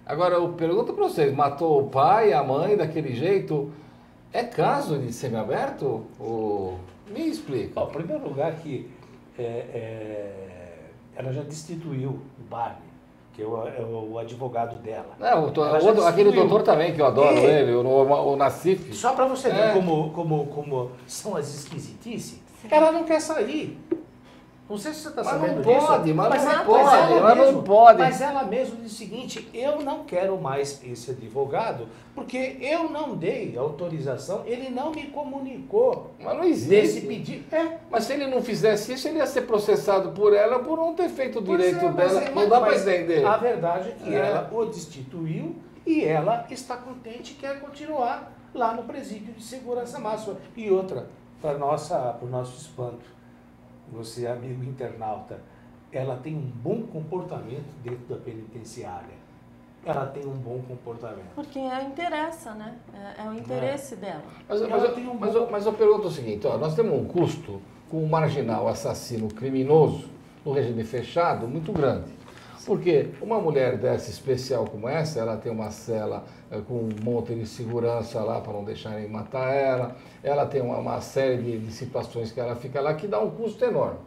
Agora, eu pergunto para vocês, matou o pai, a mãe daquele jeito, é caso de semiaberto? Me explica. Em primeiro lugar que ela já destituiu o Barney, que é o advogado dela. Aquele doutor também, que eu adoro ele, o Nassif. Só para você ver como são as esquisitices, ela não quer sair. Não sei se você está sabendo disso. Mas não pode. Mas ela mesmo disse o seguinte, eu não quero mais esse advogado, porque eu não dei autorização, ele não me comunicou. Mas não existe. Desse pedido. Mas se ele não fizesse isso, ele ia ser processado por ela por não ter feito o direito dela. Não dá para entender. A verdade é que ela o destituiu e ela está contente e quer continuar lá no presídio de segurança máxima. E outra, para o nosso espanto, você, amigo internauta, ela tem um bom comportamento dentro da penitenciária. Ela tem um bom comportamento. Porque interessa, né? É o interesse dela. Mas eu pergunto o seguinte, nós temos um custo com um marginal assassino criminoso no regime fechado muito grande. Porque uma mulher dessa especial como essa, ela tem uma cela com um monte de segurança lá para não deixarem matar ela tem uma série de situações que ela fica lá que dá um custo enorme.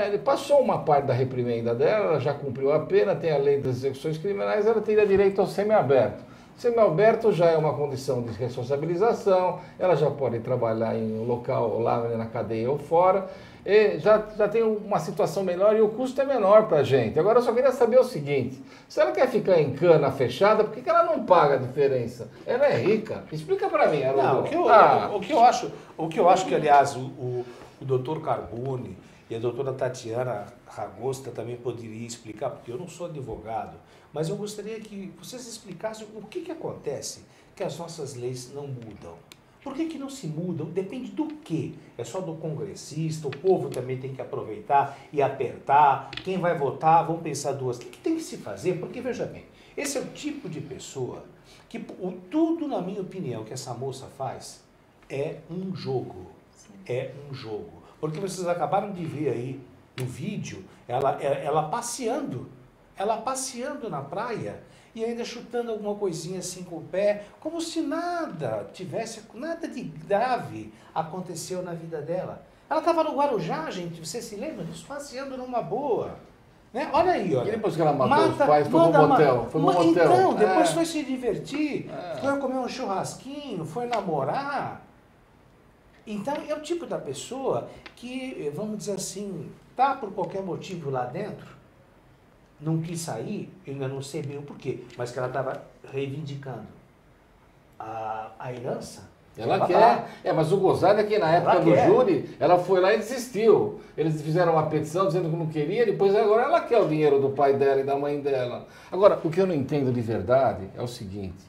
Ele passou uma parte da reprimenda dela, ela já cumpriu a pena, tem a lei das execuções criminais, ela teria direito ao semiaberto. Semiaberto já é uma condição de responsabilização, ela já pode trabalhar em um local lá na cadeia ou fora, e já tem uma situação melhor e o custo é menor para a gente. Agora eu só queria saber o seguinte, se ela quer ficar em cana fechada, por que ela não paga a diferença? Ela é rica. Explica para mim, Haroldo. O que eu acho que, aliás, o doutor Carbone e a doutora Tatiana Ragosta também poderia explicar, porque eu não sou advogado, mas eu gostaria que vocês explicassem o que acontece que as nossas leis não mudam. Por que não se mudam? Depende do quê? É só do congressista, o povo também tem que aproveitar e apertar, quem vai votar, vão pensar duas. O que tem que se fazer? Porque, veja bem, esse é o tipo de pessoa que tudo, na minha opinião, que essa moça faz é um jogo. É um jogo. Porque vocês acabaram de ver aí no vídeo, ela passeando na praia e ainda chutando alguma coisinha assim com o pé, como se nada de grave aconteceu na vida dela. Ela estava no Guarujá, gente, você se lembra disso? Passeando numa boa. Né? Olha aí, olha. E depois que ela matou os pais, foi no motel. Então, depois foi se divertir, foi comer um churrasquinho, foi namorar. Então, é o tipo da pessoa que, vamos dizer assim, tá por qualquer motivo lá dentro, não quis sair, eu ainda não sei bem o porquê, mas que ela estava reivindicando a herança. Ela quer. Mas o gozado é que na época do júri, ela foi lá e desistiu. Eles fizeram uma petição dizendo que não queria, depois agora ela quer o dinheiro do pai dela e da mãe dela. Agora, o que eu não entendo de verdade é o seguinte,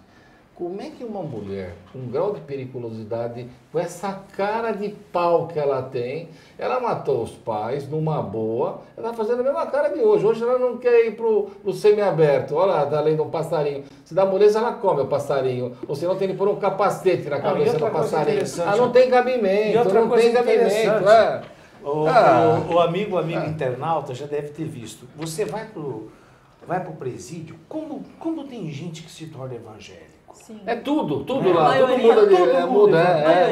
como é que uma mulher com um grau de periculosidade, com essa cara de pau que ela tem, ela matou os pais numa boa, ela está fazendo a mesma cara de hoje. Hoje ela não quer ir pro semiaberto. Olha lá, tá lendo um passarinho. Se dá moleza, ela come o passarinho. Ou senão tem que pôr um capacete na cabeça do passarinho. Não tem cabimento, não tem cabimento. O amigo internauta já deve ter visto. Você vai pro presídio, como tem gente que se torna evangélico? Sim. É tudo É. lá. Maioria, Todo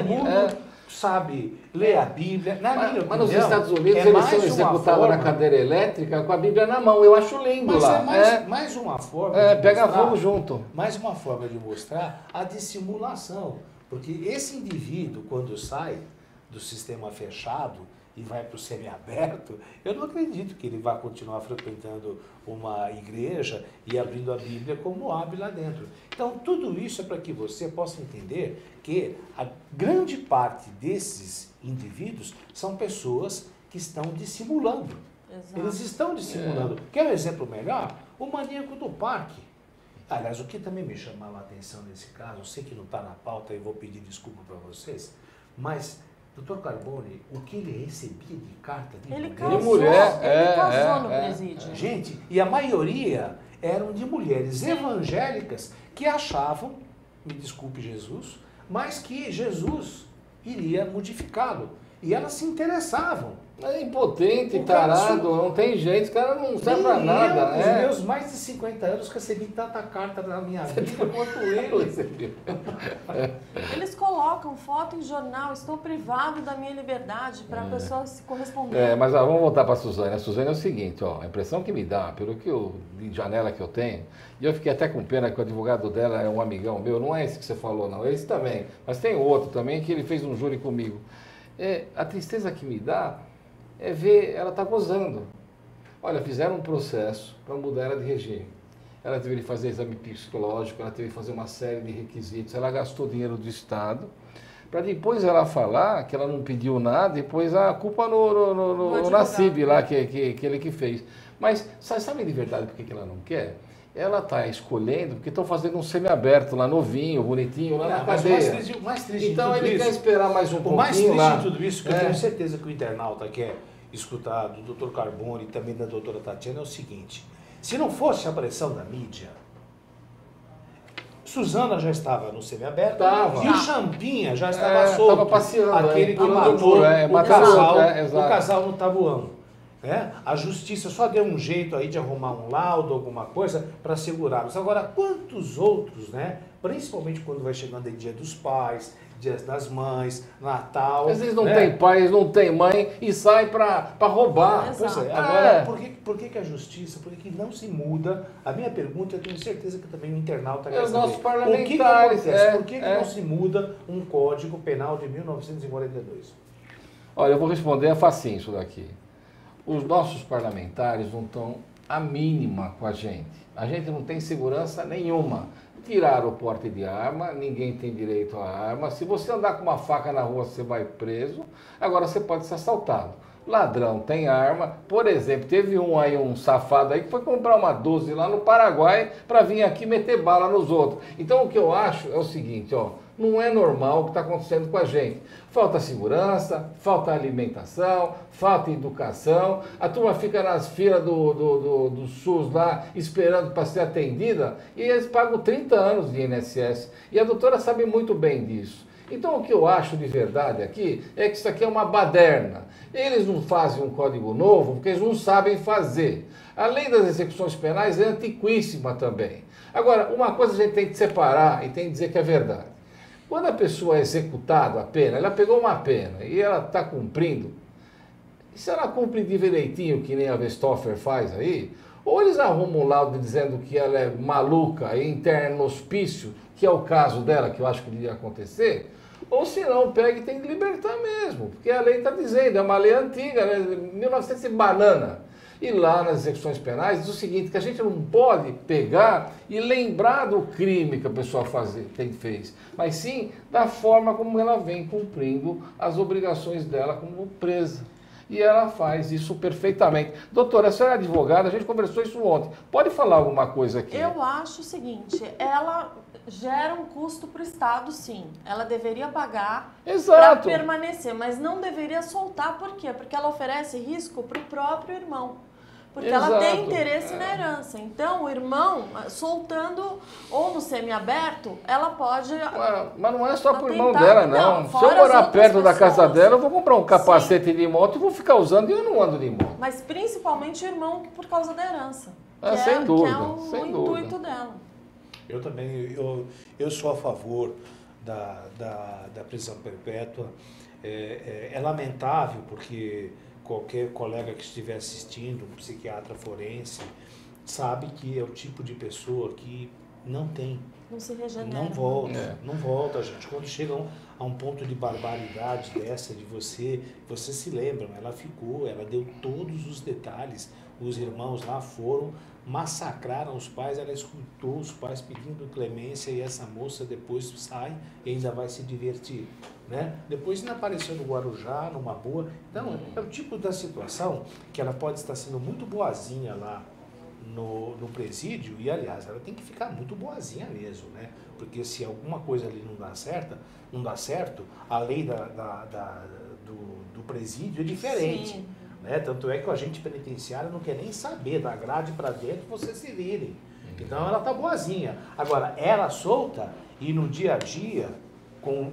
mundo sabe ler a Bíblia. Mas nos Estados Unidos eles são executados na cadeira elétrica com a Bíblia na mão. Eu acho lindo lá. Mais uma forma de pega mostrar, fogo junto. Mais uma forma de mostrar a dissimulação. Porque esse indivíduo, quando sai do sistema fechado e vai para o semiaberto, eu não acredito que ele vá continuar frequentando uma igreja e abrindo a Bíblia como abre lá dentro. Então, tudo isso é para que você possa entender que a grande parte desses indivíduos são pessoas que estão dissimulando. Exato. Eles estão dissimulando. Quer um exemplo melhor? O maníaco do parque. Aliás, o que também me chamava a atenção nesse caso, eu sei que não está na pauta e vou pedir desculpa para vocês, mas Dr. Carbone, o que ele recebia de carta de Ele mulher? casou no presídio. Gente, e a maioria eram de mulheres evangélicas que achavam, me desculpe Jesus, mas que Jesus iria modificá-lo. E elas se interessavam. É impotente, tarado, não tem jeito, o cara não serve pra nada. Nos meus mais de 50 anos recebi tanta carta na minha vida quanto ele. Eles colocam foto em jornal, estou privado da minha liberdade, para a pessoa se corresponder. Mas vamos voltar para a Suzane. A Suzane é o seguinte, a impressão que me dá, pelo que de janela que eu tenho, e eu fiquei até com pena que o advogado dela é um amigão meu, não é esse que você falou, não, é esse também, mas tem outro também que ele fez um júri comigo. A tristeza que me dá é ver ela tá gozando. Olha, fizeram um processo para mudar ela de regime. Ela teve que fazer exame psicológico, ela teve que fazer uma série de requisitos, ela gastou dinheiro do Estado, para depois ela falar que ela não pediu nada, depois a culpa no Nassib lá, que ele que fez. Mas sabe de verdade por que ela não quer? Ela está escolhendo, porque estão fazendo um semiaberto lá, novinho, bonitinho, lá na cadeia. O mais triste então de tudo ele isso, quer esperar mais um pouquinho lá. O mais triste de tudo isso, que eu tenho certeza que o internauta quer escutar do Dr. Carbone e também da doutora Tatiana, é o seguinte: se não fosse a pressão da mídia, Suzana já estava no semiaberto e o Champinha já estava solto. Estava passeando. Aquele que matou o casal no Tabuão. A justiça só deu um jeito aí de arrumar um laudo, alguma coisa, para segurá-los. Agora, quantos outros, principalmente quando vai chegando em Dia dos Pais, Dias das Mães, Natal... Às vezes não tem pai, eles não tem mãe e sai para roubar. Pois é. Agora, por que a justiça, por que não se muda? A minha pergunta, eu tenho certeza que também o internauta quer saber. Nossos parlamentares. O que acontece? Por que não se muda um Código Penal de 1942? Olha, eu vou responder, é facinho isso daqui. Os nossos parlamentares não estão a mínima com a gente. A gente não tem segurança nenhuma. Tiraram o porte de arma, ninguém tem direito à arma. Se você andar com uma faca na rua, você vai preso. Agora você pode ser assaltado. Ladrão tem arma. Por exemplo, teve um safado aí que foi comprar uma 12 lá no Paraguai para vir aqui meter bala nos outros. Então o que eu acho é o seguinte, não é normal o que está acontecendo com a gente. Falta segurança, falta alimentação, falta educação, a turma fica nas filas do SUS lá esperando para ser atendida e eles pagam 30 anos de INSS. E a doutora sabe muito bem disso. Então o que eu acho de verdade aqui é que isso aqui é uma baderna. Eles não fazem um código novo porque eles não sabem fazer. A lei das execuções penais é antiquíssima também. Agora, uma coisa a gente tem que separar e tem que dizer que é verdade. Quando a pessoa é executada a pena, ela pegou uma pena e ela está cumprindo, e se ela cumpre direitinho, que nem a Westhofer faz aí, ou eles arrumam um laudo dizendo que ela é maluca e interna no hospício, que é o caso dela, que eu acho que devia acontecer, ou se não, pega e tem que libertar mesmo, porque a lei está dizendo, é uma lei antiga, 1900 e banana. E lá nas execuções penais diz o seguinte, que a gente não pode pegar e lembrar do crime que a pessoa fez, mas sim da forma como ela vem cumprindo as obrigações dela como presa. E ela faz isso perfeitamente. Doutora, a senhora é advogada, a gente conversou isso ontem. Pode falar alguma coisa aqui? Eu acho o seguinte, ela gera um custo para o Estado, sim. Ela deveria pagar para permanecer, mas não deveria soltar. Por quê? Porque ela oferece risco para o próprio irmão. Porque ela tem interesse na herança. Então, o irmão, soltando ou no semiaberto, ela pode... Mas não é só pro irmão dela, não. Se eu morar perto da casa dela, eu vou comprar um capacete de moto e vou ficar usando e eu não ando de moto. Mas principalmente o irmão por causa da herança. Sem dúvida, que é o intuito dela. Eu também, eu sou a favor da prisão perpétua. É lamentável porque qualquer colega que estiver assistindo, um psiquiatra forense, sabe que é o tipo de pessoa que não se regenera. Não volta, gente. Quando chegam a um ponto de barbaridade dessa, de você se lembra, ela deu todos os detalhes. Os irmãos lá massacraram os pais, ela escutou os pais pedindo clemência e essa moça depois sai e ainda vai se divertir, né? Depois ainda apareceu no Guarujá, numa boa. Então, é o tipo da situação que ela pode estar sendo muito boazinha lá no presídio e, aliás, ela tem que ficar muito boazinha mesmo, né? Porque se alguma coisa ali não dá certo, a lei do presídio é diferente. Sim. Né? Tanto é que o agente penitenciário não quer nem saber, da grade para dentro vocês se virem. Então ela tá boazinha. Agora, ela solta e no dia a dia,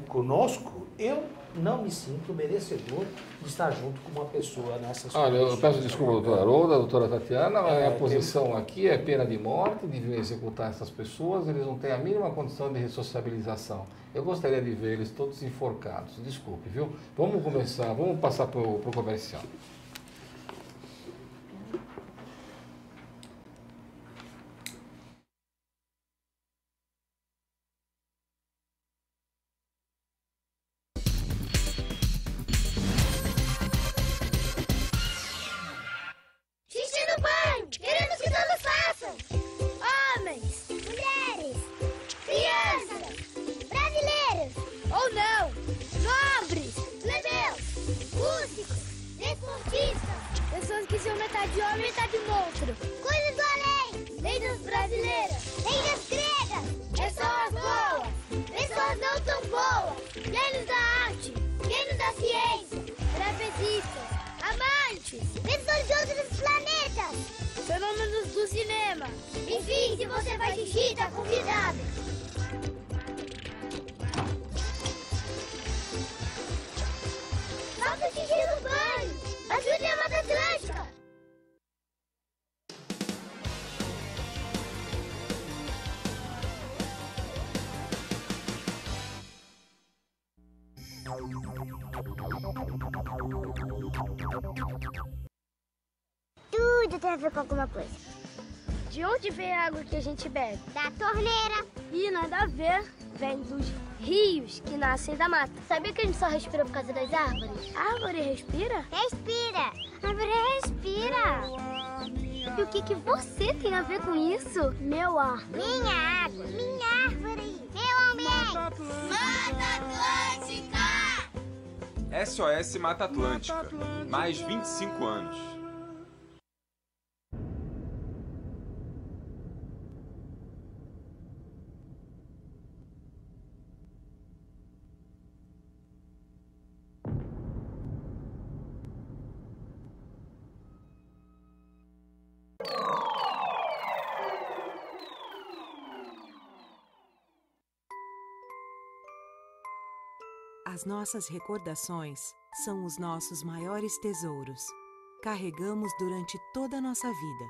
conosco, eu não me sinto merecedor de estar junto com uma pessoa nessas Olha, eu peço desculpa, doutora Harolda, doutora Tatiana, a posição aqui é pena de morte, de executar essas pessoas, eles não têm a mínima condição de ressociabilização. Eu gostaria de ver eles todos enforcados, desculpe, viu? Vamos passar para o comercial. Tudo tem a ver com alguma coisa. De onde vem a água que a gente bebe? Da torneira. Ih, nada a ver. Vem dos rios que nascem da mata. Sabia que a gente só respira por causa das árvores? A árvore respira? Respira. A árvore respira. E o que você tem a ver com isso? Meu ar. Minha água. Minha árvore. Meu ambiente. Mata Atlântica! SOS Mata Atlântica. Mais 25 anos. As nossas recordações são os nossos maiores tesouros. Carregamos durante toda a nossa vida.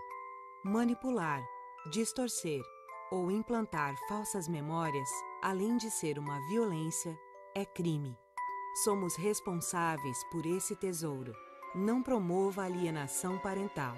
Manipular, distorcer ou implantar falsas memórias, além de ser uma violência, é crime. Somos responsáveis por esse tesouro. Não promova alienação parental.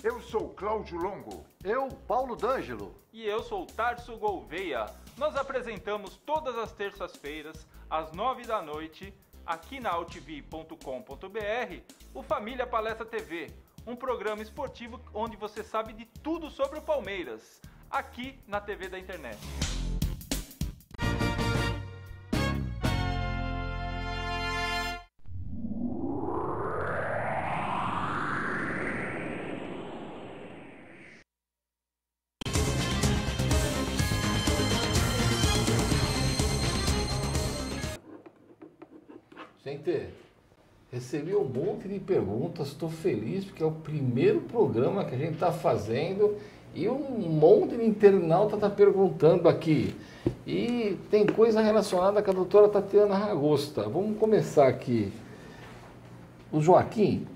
Eu sou Cláudio Longo. Eu, Paulo D'Angelo. E eu sou Tarso Gouveia. Nós apresentamos todas as terças-feiras, às 9h, aqui na altv.com.br, o Família Palestra TV, um programa esportivo onde você sabe de tudo sobre o Palmeiras, aqui na TV da internet. Gente, recebi um monte de perguntas, estou feliz porque é o primeiro programa que a gente está fazendo e um monte de internauta está perguntando aqui. E tem coisa relacionada com a doutora Tatiana Ragosta. Vamos começar aqui. O Joaquim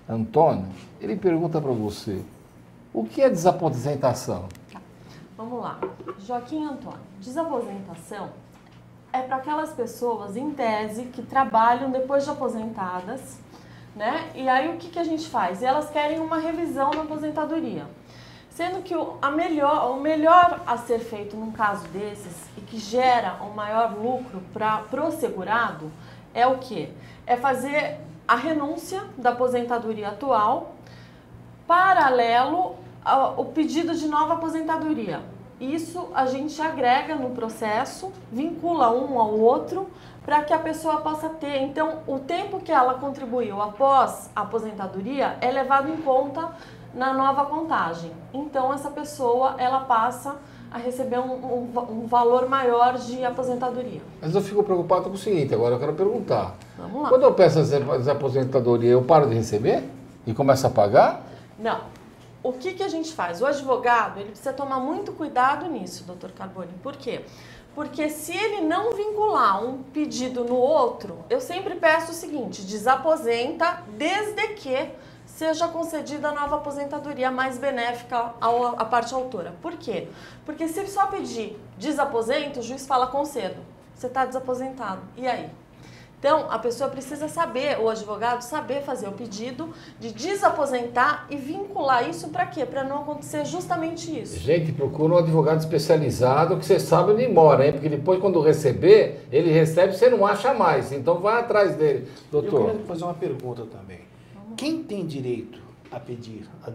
Antônio, ele pergunta para você, o que é desaposentação? Vamos lá. Joaquim Antônio, desaposentação é para aquelas pessoas, em tese, que trabalham depois de aposentadas, né? E aí o que a gente faz? Elas querem uma revisão na aposentadoria. Sendo que o melhor a ser feito num caso desses e que gera um maior lucro para o segurado é o quê? É fazer a renúncia da aposentadoria atual paralelo ao pedido de nova aposentadoria. Isso a gente agrega no processo, vincula um ao outro para que a pessoa possa ter. Então, o tempo que ela contribuiu após a aposentadoria é levado em conta na nova contagem. Então, essa pessoa ela passa a receber um valor maior de aposentadoria. Mas eu fico preocupado com o seguinte, agora eu quero perguntar. Vamos lá. Quando eu peço essa aposentadoria, eu paro de receber e começo a pagar? Não. O que a gente faz? O advogado ele precisa tomar muito cuidado nisso, doutor Carboni. Por quê? Porque se ele não vincular um pedido no outro, eu sempre peço o seguinte, desaposenta desde que seja concedida a nova aposentadoria mais benéfica à parte autora. Por quê? Porque se só pedir desaposenta, o juiz fala concedo. Você está desaposentado. E aí? Então, a pessoa precisa saber, o advogado saber fazer o pedido de desaposentar e vincular isso para quê? Para não acontecer justamente isso. Gente, procura um advogado especializado que você sabe onde mora, hein? Porque depois quando receber, ele recebe, você não acha mais. Então vai atrás dele, doutor. Eu queria fazer uma pergunta também. Quem tem direito a pedir a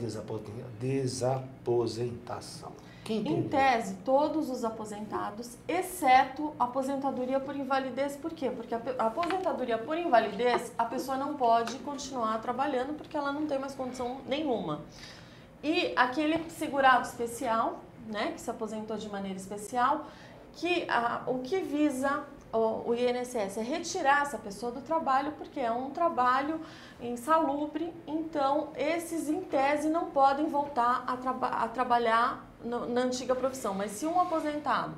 desaposentação? Em tese, todos os aposentados, exceto a aposentadoria por invalidez. Por quê? Porque a aposentadoria por invalidez, a pessoa não pode continuar trabalhando porque ela não tem mais condição nenhuma. E aquele segurado especial, né, que se aposentou de maneira especial, o que visa o INSS é retirar essa pessoa do trabalho porque é um trabalho insalubre, então esses em tese não podem voltar a trabalhar na antiga profissão. Mas se um aposentado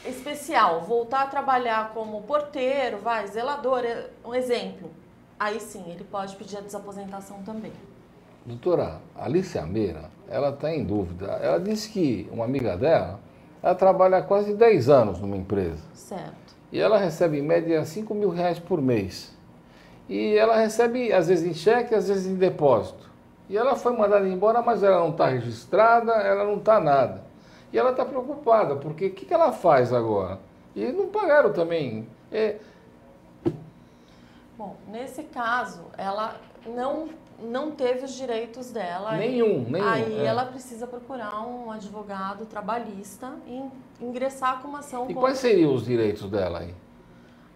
especial voltar a trabalhar como porteiro, zelador, um exemplo, aí sim ele pode pedir a desaposentação também. Doutora Alicia Meira, ela está em dúvida. Ela disse que uma amiga dela, ela trabalha há quase 10 anos numa empresa. Certo. E ela recebe em média R$5.000 por mês. E ela recebe às vezes em cheque, às vezes em depósito. E ela foi mandada embora, mas ela não está registrada, ela não está nada. E ela está preocupada, porque o que ela faz agora? E não pagaram também. Bom, nesse caso, ela não teve os direitos dela. Nenhum. Aí ela precisa procurar um advogado trabalhista e ingressar com uma ação. E quais seriam os direitos dela aí?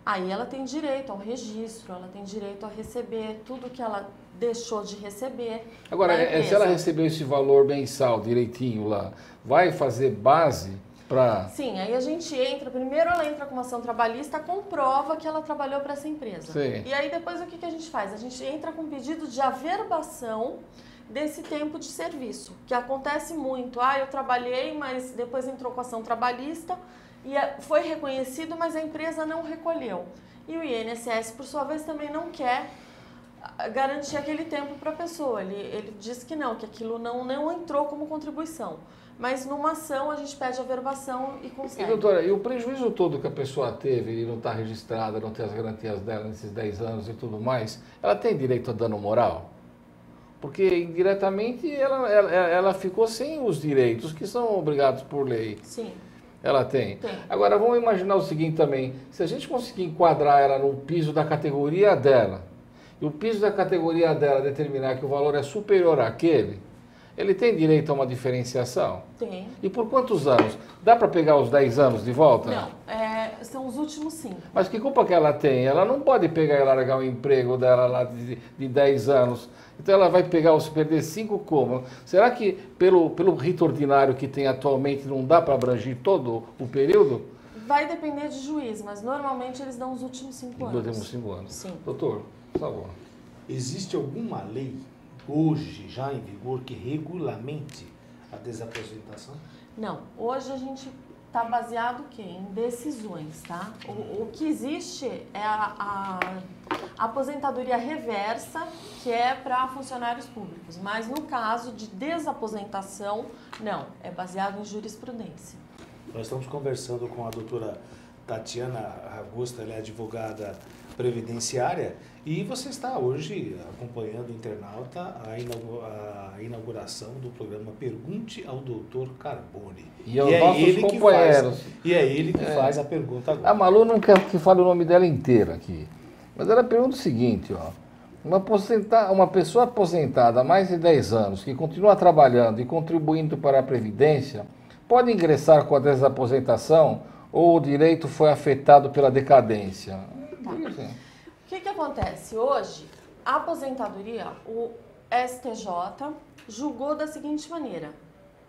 Aí ela tem direito ao registro, ela tem direito a receber tudo que ela deixou de receber. Agora, se ela recebeu esse valor mensal direitinho lá, vai fazer base para... Sim, aí a gente primeiro ela entra com uma ação trabalhista, comprova que ela trabalhou para essa empresa. Sim. E aí depois o que a gente faz? A gente entra com um pedido de averbação desse tempo de serviço, que acontece muito. Eu trabalhei, mas depois entrou com ação trabalhista e foi reconhecido, mas a empresa não recolheu. E o INSS, por sua vez, também não quer garantir aquele tempo para a pessoa. Ele diz que aquilo não entrou como contribuição. Mas numa ação a gente pede averbação e consegue. E doutora, e o prejuízo todo que a pessoa teve e não está registrada, não tem as garantias dela nesses 10 anos e tudo mais, ela tem direito a dano moral? Porque indiretamente ela ficou sem os direitos que são obrigados por lei. Sim. Ela tem. Agora vamos imaginar o seguinte também, se a gente conseguir enquadrar ela no piso da categoria dela, e o piso da categoria dela determinar que o valor é superior àquele, ele tem direito a uma diferenciação? Tem. E por quantos anos? Dá para pegar os 10 anos de volta? Não, são os últimos 5. Mas que culpa que ela tem? Ela não pode pegar e largar o emprego dela lá de 10 anos. Então ela vai perder 5 como? Será que pelo rito ordinário que tem atualmente não dá para abranger todo o período? Vai depender de juiz, mas normalmente eles dão os últimos 5 anos. Nos últimos 5 anos. Sim. Doutor, por favor. Existe alguma lei hoje já em vigor que regulamente a desaposentação? Não, hoje a gente está baseado o quê? Em decisões, tá? O que existe é a aposentadoria reversa, que é para funcionários públicos, mas no caso de desaposentação, não, é baseado em jurisprudência. Nós estamos conversando com a doutora Tatiana Ragosta, ela é advogada previdenciária, e você está hoje acompanhando, internauta, a inauguração do programa Pergunte ao Dr. Carbone. E aos nossos companheiros. E é ele que faz a pergunta agora. A Malu não quer que fale o nome dela inteira aqui, mas ela pergunta o seguinte, ó. Uma pessoa aposentada há mais de 10 anos, que continua trabalhando e contribuindo para a Previdência, pode ingressar com a desaposentação ou o direito foi afetado pela decadência? Tá. O que acontece? Hoje, a aposentadoria, o STJ julgou da seguinte maneira: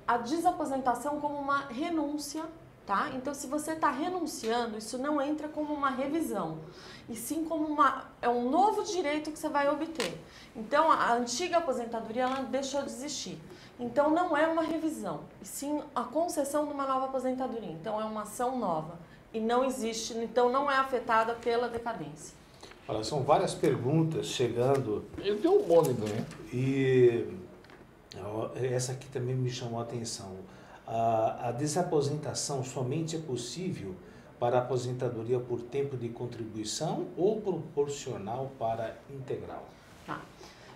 a desaposentação como uma renúncia, tá? Então, se você está renunciando, isso não entra como uma revisão, e sim como é um novo direito que você vai obter. Então, a antiga aposentadoria, ela deixou de existir. Então, não é uma revisão, e sim a concessão de uma nova aposentadoria. Então, é uma ação nova e não existe, então não é afetada pela decadência. Olha, são várias perguntas chegando. Eu tenho um monte também. E essa aqui também me chamou a atenção. A desaposentação somente é possível para a aposentadoria por tempo de contribuição ou proporcional para integral? Tá.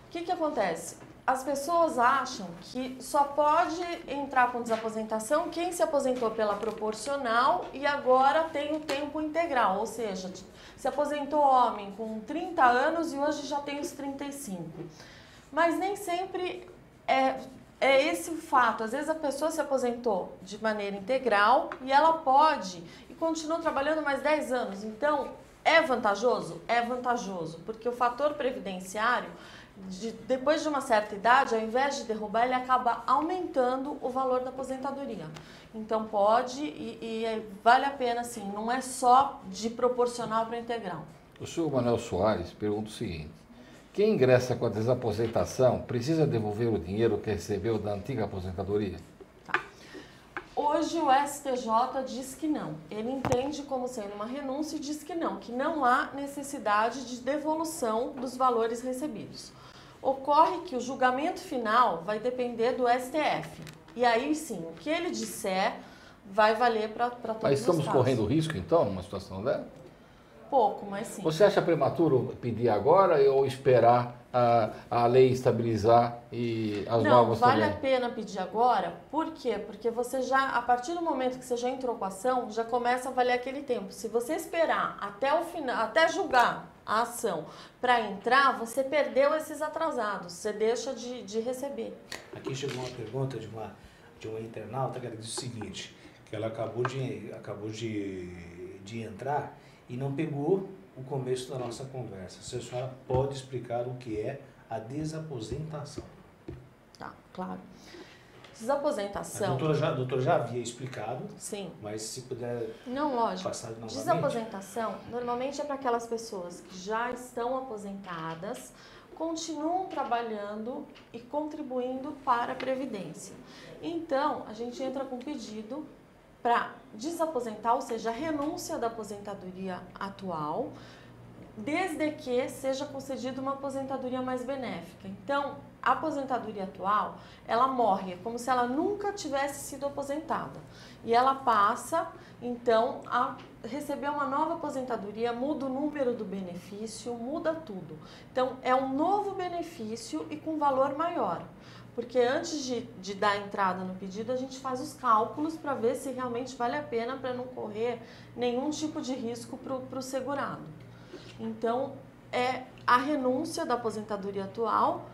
O que acontece? As pessoas acham que só pode entrar com desaposentação quem se aposentou pela proporcional e agora tem o tempo integral, ou seja, se aposentou homem com 30 anos e hoje já tem os 35. Mas nem sempre é esse o fato. Às vezes a pessoa se aposentou de maneira integral e ela pode e continua trabalhando mais 10 anos. Então, é vantajoso? É vantajoso, porque o fator previdenciário, depois de uma certa idade, ao invés de derrubar, ele acaba aumentando o valor da aposentadoria. Então pode e vale a pena, sim, não é só de proporcional para integral. O senhor Manuel Soares pergunta o seguinte: quem ingressa com a desaposentação precisa devolver o dinheiro que recebeu da antiga aposentadoria? Tá. Hoje o STJ diz que não. Ele entende como sendo uma renúncia e diz que não há necessidade de devolução dos valores recebidos. Ocorre que o julgamento final vai depender do STF. E aí sim, o que ele disser vai valer para todos os casos. Mas estamos correndo risco, então, numa situação dessa? Pouco, mas sim. Você acha prematuro pedir agora ou esperar a lei estabilizar e as novas também? Não, vale a pena pedir agora. Por quê? Porque você já, a partir do momento que você já entrou com a ação, já começa a valer aquele tempo. Se você esperar até o final, até julgar a ação para entrar, você perdeu esses atrasados, você deixa de receber. Aqui chegou uma pergunta de uma internauta que ela diz o seguinte, que ela acabou de entrar e não pegou o começo da nossa conversa. Se a senhora pode explicar o que é a desaposentação? Tá, claro. Desaposentação... A doutora já havia explicado. Sim. Mas se puder passar novamente. Desaposentação, normalmente é para aquelas pessoas que já estão aposentadas, continuam trabalhando e contribuindo para a Previdência. Então, a gente entra com pedido para desaposentar, ou seja, a renúncia da aposentadoria atual, desde que seja concedida uma aposentadoria mais benéfica. Então, a aposentadoria atual, ela morre, é como se ela nunca tivesse sido aposentada. E ela passa, então, a receber uma nova aposentadoria, muda o número do benefício, muda tudo. Então, é um novo benefício e com valor maior. Porque antes de dar entrada no pedido, a gente faz os cálculos para ver se realmente vale a pena para não correr nenhum tipo de risco para o segurado. Então, é a renúncia da aposentadoria atual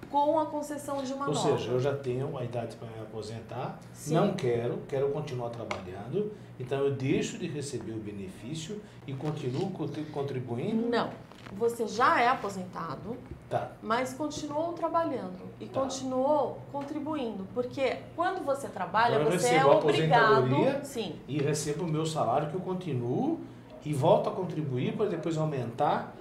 com a concessão de uma nova. Ou seja, eu já tenho a idade para me aposentar, sim, não quero continuar trabalhando, então eu deixo de receber o benefício e continuo contribuindo? Não. você já é aposentado, Tá. mas continuou trabalhando e continuou contribuindo. Porque quando você trabalha, Então, eu você é recebo a obrigado... aposentadoria Sim. e recebo o meu salário que eu continuo e volto a contribuir para depois aumentar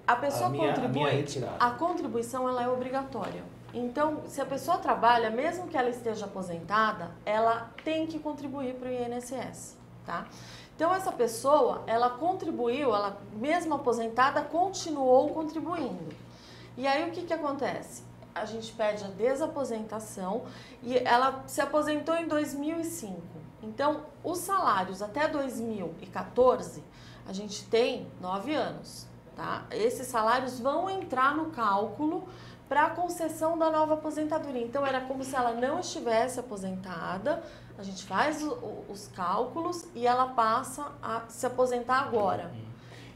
A pessoa a minha contribui, retirada. a contribuição ela é obrigatória. Então, se a pessoa trabalha, mesmo que ela esteja aposentada, ela tem que contribuir para o INSS, tá? Então, essa pessoa, ela contribuiu, ela mesmo aposentada, continuou contribuindo. E aí, o que que acontece? A gente pede a desaposentação e ela se aposentou em 2005. Então, os salários até 2014, a gente tem 9 anos, tá? Esses salários vão entrar no cálculo para a concessão da nova aposentadoria. Então, era como se ela não estivesse aposentada, a gente faz os cálculos e ela passa a se aposentar agora.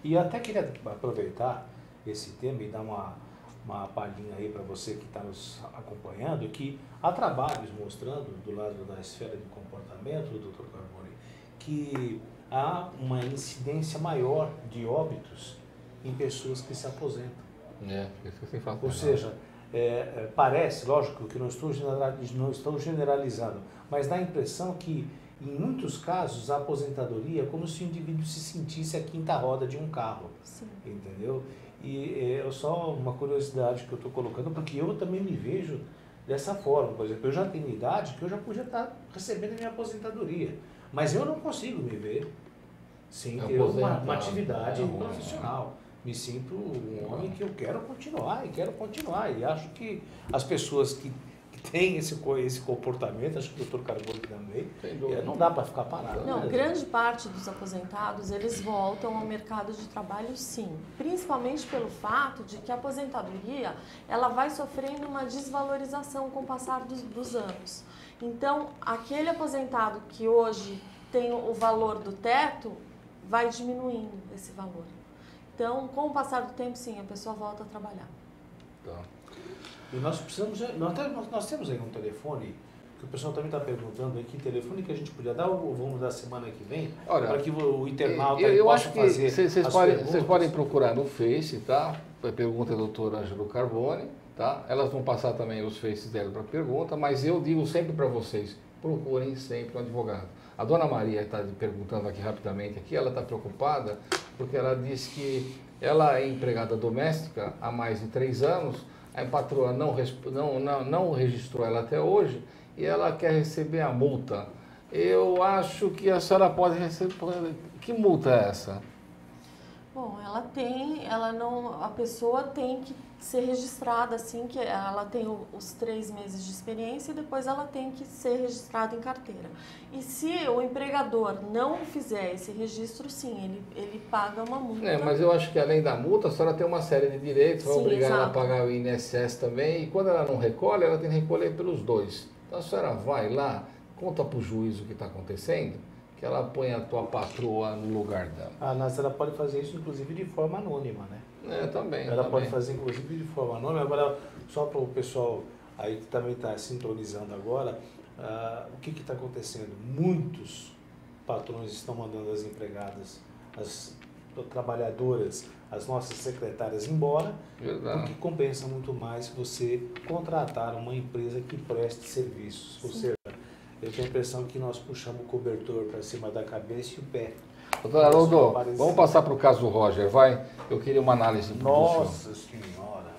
E eu até queria aproveitar esse tema e dar uma palhinha aí para você que está nos acompanhando, que há trabalhos mostrando, do lado da esfera de comportamento do Dr. Carboni, que há uma incidência maior de óbitos em pessoas que se aposentam. Isso que você fala. Ou seja, parece, lógico que não estou generalizando, mas dá a impressão que, em muitos casos, a aposentadoria é como se o indivíduo se sentisse a quinta roda de um carro. Sim. Entendeu? E é só uma curiosidade que eu estou colocando, porque eu também me vejo dessa forma. Por exemplo, eu já tenho idade que eu já podia estar recebendo a minha aposentadoria, mas eu não consigo me ver sem ter uma atividade profissional. Me sinto um homem que eu quero continuar. E acho que as pessoas que têm esse comportamento, acho que o Dr. Carboni também, não dá para ficar parado. Não, né? grande parte dos aposentados, eles voltam ao mercado de trabalho, sim. Principalmente pelo fato de que a aposentadoria, ela vai sofrendo uma desvalorização com o passar dos anos. Então, aquele aposentado que hoje tem o valor do teto, vai diminuindo esse valor. Então, com o passar do tempo, sim, a pessoa volta a trabalhar. Tá. E nós precisamos, nós temos aí um telefone, que o pessoal também está perguntando aí, que telefone que a gente podia dar, ou vamos dar semana que vem, para que o internauta possa fazer vocês podem procurar no Face, tá? A pergunta é do Dr. Ângelo Carboni, tá? Elas vão passar também os Faces dela para pergunta, mas eu digo sempre para vocês, procurem sempre um advogado. A dona Maria está perguntando aqui rapidamente, ela está preocupada, porque ela diz que ela é empregada doméstica há mais de 3 anos, a patroa não registrou ela até hoje e ela quer receber a multa. Eu acho que a senhora pode receber... Que multa é essa? Bom, a pessoa tem que ser registrada assim, que ela tem os 3 meses de experiência e depois ela tem que ser registrada em carteira. E se o empregador não fizer esse registro, sim, ele paga uma multa. Mas eu acho que além da multa, a senhora tem uma série de direitos, vai obrigar ela a pagar o INSS também, e quando ela não recolhe, ela tem que recolher pelos 2. Então a senhora vai lá, conta para o juiz o que está acontecendo, que ela põe a tua patroa no lugar dela. Mas ela pode fazer isso, inclusive, de forma anônima, né? Também. Ela pode fazer, inclusive, de forma anônima. Agora, só para o pessoal aí que também está sintonizando agora, o que está acontecendo? Muitos patrões estão mandando as empregadas, as trabalhadoras, as nossas secretárias embora, porque compensa muito mais você contratar uma empresa que preste serviços. Ou seja, eu tenho a impressão que nós puxamos o cobertor para cima da cabeça e o pé. Doutor Haroldo, vamos passar para o caso do Roger, vai? Eu queria uma análise. Nossa Senhora!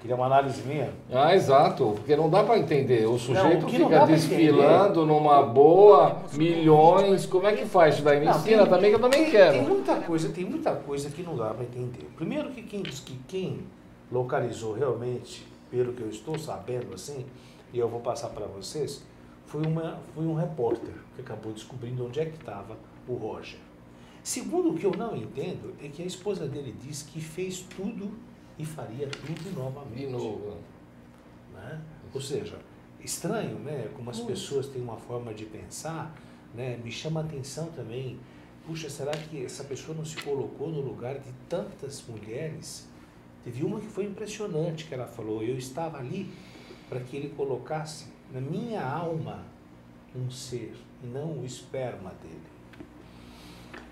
Queria uma análise minha? Exato, porque não dá para entender. O sujeito fica desfilando numa boa, milhões, como é que faz isso daí? Me ensina também, que eu também quero. Tem muita coisa que não dá para entender. Primeiro que quem localizou realmente, pelo que eu estou sabendo assim, e eu vou passar para vocês, foi um repórter que acabou descobrindo onde é que estava o Roger. Segundo, o que eu não entendo é que a esposa dele disse que fez tudo e faria tudo novamente. De novo. Né? Ou seja, estranho, né? Como as pessoas têm uma forma de pensar, né? Me chama a atenção também. Puxa, será que essa pessoa não se colocou no lugar de tantas mulheres? Teve uma que foi impressionante, que ela falou, eu estava ali para que ele colocasse na minha alma um ser, e não o esperma dele.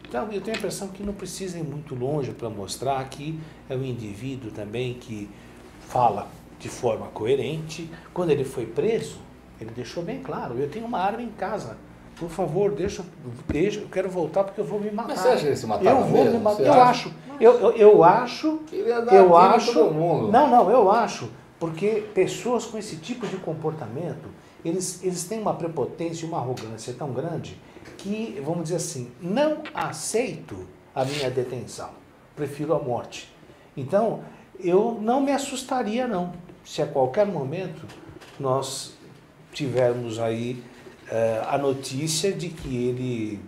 Então, eu tenho a impressão que não precisa ir muito longe para mostrar que é um indivíduo também que fala de forma coerente. Quando ele foi preso, ele deixou bem claro, eu tenho uma arma em casa. Por favor, deixa, eu quero voltar porque eu vou me matar. Mas você acha que ele se matava Eu vou mesmo? me matar. Você Eu acha? acho. Eu acho. Ele ia dar Eu tiro em acho. todo mundo. Não, eu acho. Porque pessoas com esse tipo de comportamento, eles têm uma prepotência e uma arrogância tão grande que, vamos dizer assim, não aceito a minha detenção. Prefiro a morte. Então, eu não me assustaria, não, se a qualquer momento nós tivermos aí a notícia de que ele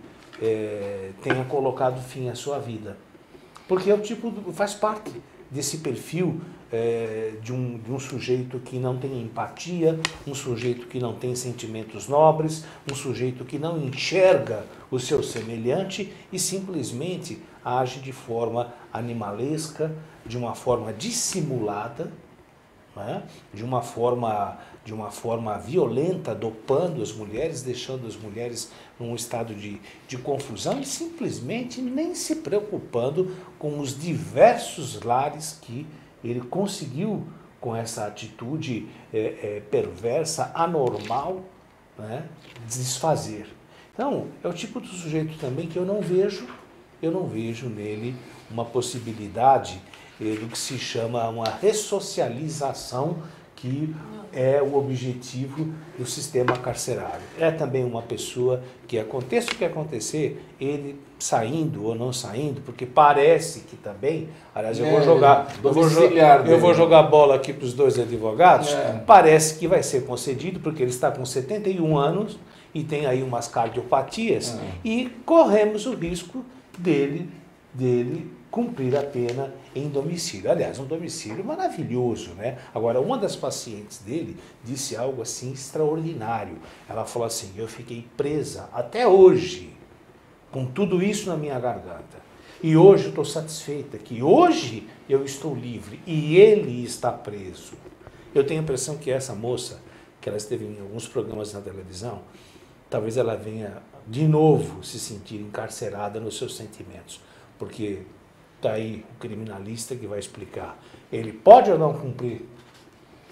tenha colocado fim à sua vida. Porque é o tipo, faz parte desse perfil de um sujeito que não tem empatia, um sujeito que não tem sentimentos nobres, um sujeito que não enxerga o seu semelhante e simplesmente age de forma animalesca, de uma forma dissimulada, né? de uma forma violenta, dopando as mulheres, deixando as mulheres num estado de confusão e simplesmente nem se preocupando com os diversos lares que ele conseguiu, com essa atitude perversa, anormal, né, desfazer. Então, é o tipo de sujeito também que eu não vejo nele uma possibilidade do que se chama uma ressocialização, que é o objetivo do sistema carcerário. É também uma pessoa que, aconteça o que acontecer, ele saindo ou não saindo, porque parece que também, aliás, eu vou jogar bola aqui para os dois advogados, parece que vai ser concedido, porque ele está com 71 anos e tem aí umas cardiopatias, e corremos o risco dele cumprir a pena em domicílio. Aliás, um domicílio maravilhoso, né? Agora, uma das pacientes dele disse algo assim extraordinário. Ela falou assim, eu fiquei presa até hoje, com tudo isso na minha garganta. E hoje eu estou satisfeita, que hoje eu estou livre e ele está preso. Eu tenho a impressão que essa moça, que ela esteve em alguns programas na televisão, talvez ela venha de novo se sentir encarcerada nos seus sentimentos, porque está aí o criminalista que vai explicar. Ele pode ou não cumprir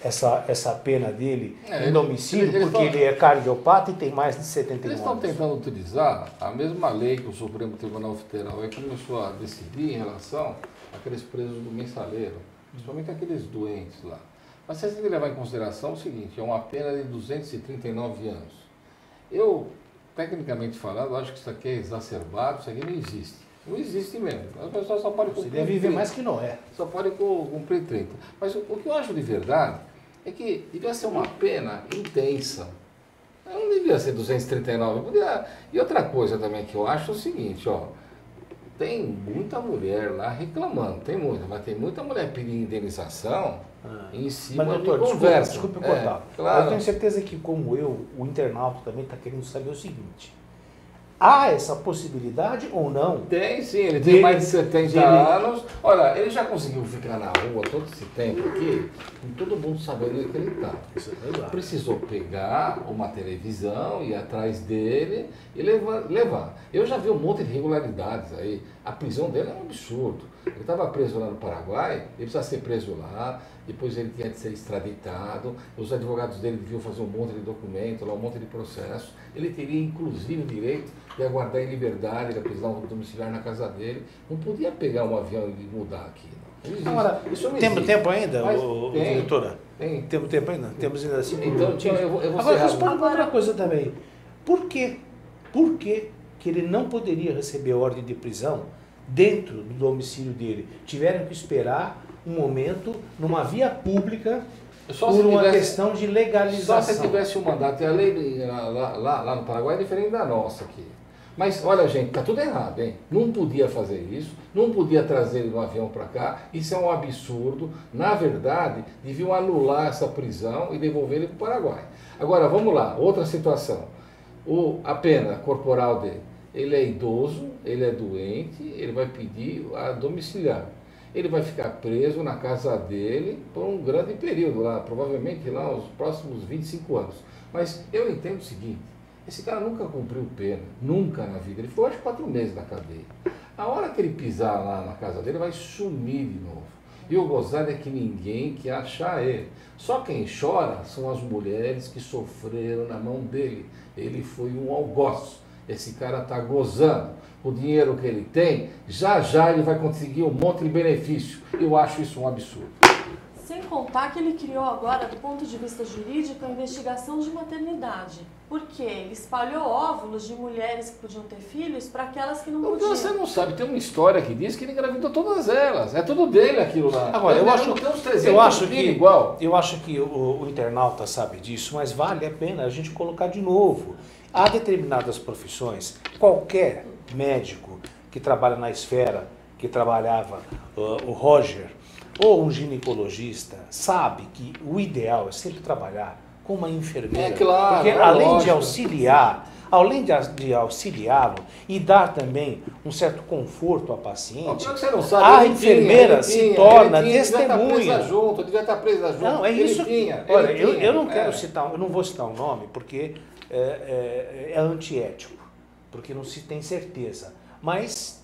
essa pena dele em domicílio, porque ele é cardiopata e tem mais de 71 anos. Eles estão tentando utilizar a mesma lei que o Supremo Tribunal Federal começou a decidir em relação àqueles presos do mensaleiro, principalmente aqueles doentes lá. Mas você tem que levar em consideração o seguinte, é uma pena de 239 anos. Eu, tecnicamente falando, acho que isso aqui é exacerbado, isso aqui não existe. Não existe mesmo. As pessoas só podem cumprir 30. Você deve viver mais que Noé. Só pode cumprir 30. Mas o que eu acho de verdade é que devia ser uma pena intensa. Não devia ser 239. Podia... E outra coisa também que eu acho é o seguinte, ó. Tem muita mulher lá reclamando, tem muita, mas tem muita mulher pedindo indenização em cima mas, doutor, de conversa. Desculpe cortar. Claro. Eu tenho certeza que, como eu, o internauta também está querendo saber o seguinte. Há essa possibilidade ou não? Tem sim, ele tem mais de 70 anos. Olha, ele já conseguiu ficar na rua todo esse tempo aqui, com todo mundo sabendo onde ele está. Precisou pegar uma televisão, ir atrás dele e levar. Eu já vi um monte de irregularidades aí. A prisão dele é um absurdo. Ele estava preso lá no Paraguai, ele precisa ser preso lá, depois ele tinha de ser extraditado, os advogados dele deviam fazer um monte de documento, lá, um monte de processo. Ele teria inclusive o direito de aguardar em liberdade da prisão domiciliar na casa dele. Não podia pegar um avião e mudar aqui. Não. Agora, temos tempo ainda, doutora? Tem. Temos tempo ainda? Temos ainda 5 minutos. Então, eu vou agora, responda uma outra coisa também. Por quê? Por que ele não poderia receber ordem de prisão dentro do domicílio dele? Tiveram que esperar um momento numa via pública por uma questão de legalização. Só se tivesse um mandato. E a lei lá no Paraguai é diferente da nossa aqui. Mas, olha, gente, tá tudo errado, hein? Não podia fazer isso, não podia trazer ele no avião para cá. Isso é um absurdo. Na verdade, deviam anular essa prisão e devolver ele para o Paraguai. Agora, vamos lá, outra situação. A pena corporal dele. Ele é idoso, ele é doente, ele vai pedir a domiciliar. Ele vai ficar preso na casa dele por um grande período, lá, provavelmente lá os próximos 25 anos. Mas eu entendo o seguinte, Esse cara nunca cumpriu pena, nunca na vida. Ele ficou acho 4 meses na cadeia. A hora que ele pisar lá na casa dele, vai sumir de novo. E o gozado é que ninguém quer achar ele. Só quem chora são as mulheres que sofreram na mão dele. Ele foi um algoz. Esse cara está gozando. O dinheiro que ele tem, já já ele vai conseguir um monte de benefício. Eu acho isso um absurdo. Sem contar que ele criou agora, do ponto de vista jurídico, a investigação de maternidade. Porque ele espalhou óvulos de mulheres que podiam ter filhos para aquelas que não podiam. Você não sabe, tem uma história que diz que ele engravidou todas elas. É tudo dele aquilo lá. Agora, eu acho que o internauta sabe disso, mas vale a pena a gente colocar de novo. Há determinadas profissões, qualquer médico que trabalha na esfera, que trabalhava o Roger, ou um ginecologista, sabe que o ideal é sempre trabalhar com uma enfermeira. É claro, porque além de auxiliá-lo e dar também um certo conforto ao paciente, você não sabe, a enfermeira se torna testemunha. Devia estar presa junto. Não, é isso. Olha, eu não quero citar, eu não vou citar o nome porque é antiético, porque não se tem certeza. Mas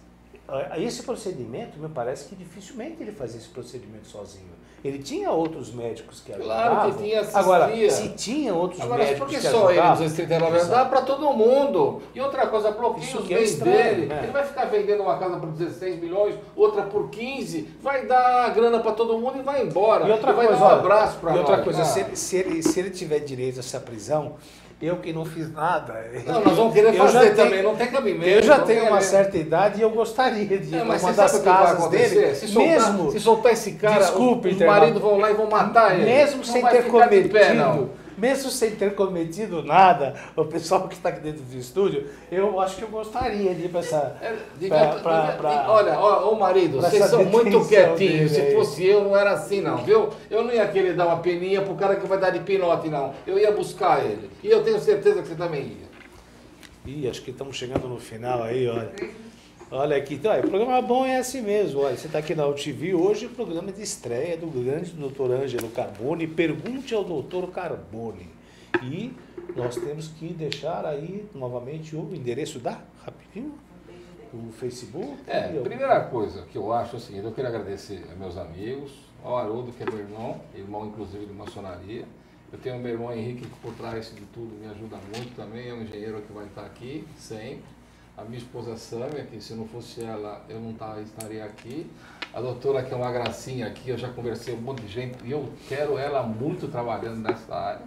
esse procedimento, me parece que dificilmente ele fazia esse procedimento sozinho. Ele tinha outros médicos que ajudavam. Claro que tinha, assistia. Agora, se tinha outros médicos que ajudavam... Agora, por que só ele, 239 anos? Dá para todo mundo. E outra coisa, bloqueia os bens dele. Né? Ele vai ficar vendendo uma casa por 16 milhões, outra por 15, vai dar grana para todo mundo e vai embora. E outra vai coisa, dar um abraço para nós. E outra coisa, se ele tiver direito a essa prisão, eu que não fiz nada. Não, nós vamos querer fazer também, não tem cabimento. Eu já tenho uma certa idade e eu gostaria de ir mas uma das casas dele. Se soltar esse cara, desculpe, os maridos vão lá e vão matar ele. Mesmo sem ter cometido, mesmo sem ter cometido nada, o pessoal que está aqui dentro do estúdio, eu acho que eu gostaria de ir para essa... Olha, ô marido, vocês são muito quietinhos. Se fosse eu, não era assim não, viu? Eu não ia querer dar uma peninha pro cara que vai dar de pinote, não. Eu ia buscar ele. E eu tenho certeza que você também ia. Acho que estamos chegando no final aí, olha. Olha aqui, então, o programa bom é assim mesmo. Olha, você está aqui na UTV hoje, o programa de estreia do grande Dr. Ângelo Carboni. Pergunte ao Dr. Carboni. E nós temos que deixar aí novamente o endereço rapidinho, o Facebook. Primeira coisa que eu acho é o seguinte, eu quero agradecer a meus amigos, ao Haroldo, que é meu irmão inclusive de maçonaria. Eu tenho o meu irmão Henrique, que por trás de tudo me ajuda muito também, é um engenheiro que vai estar aqui sempre. A minha esposa Sâmia, que se não fosse ela, eu não estaria aqui. A doutora, que é uma gracinha aqui, eu já conversei com um monte de gente e eu quero ela muito trabalhando nessa área.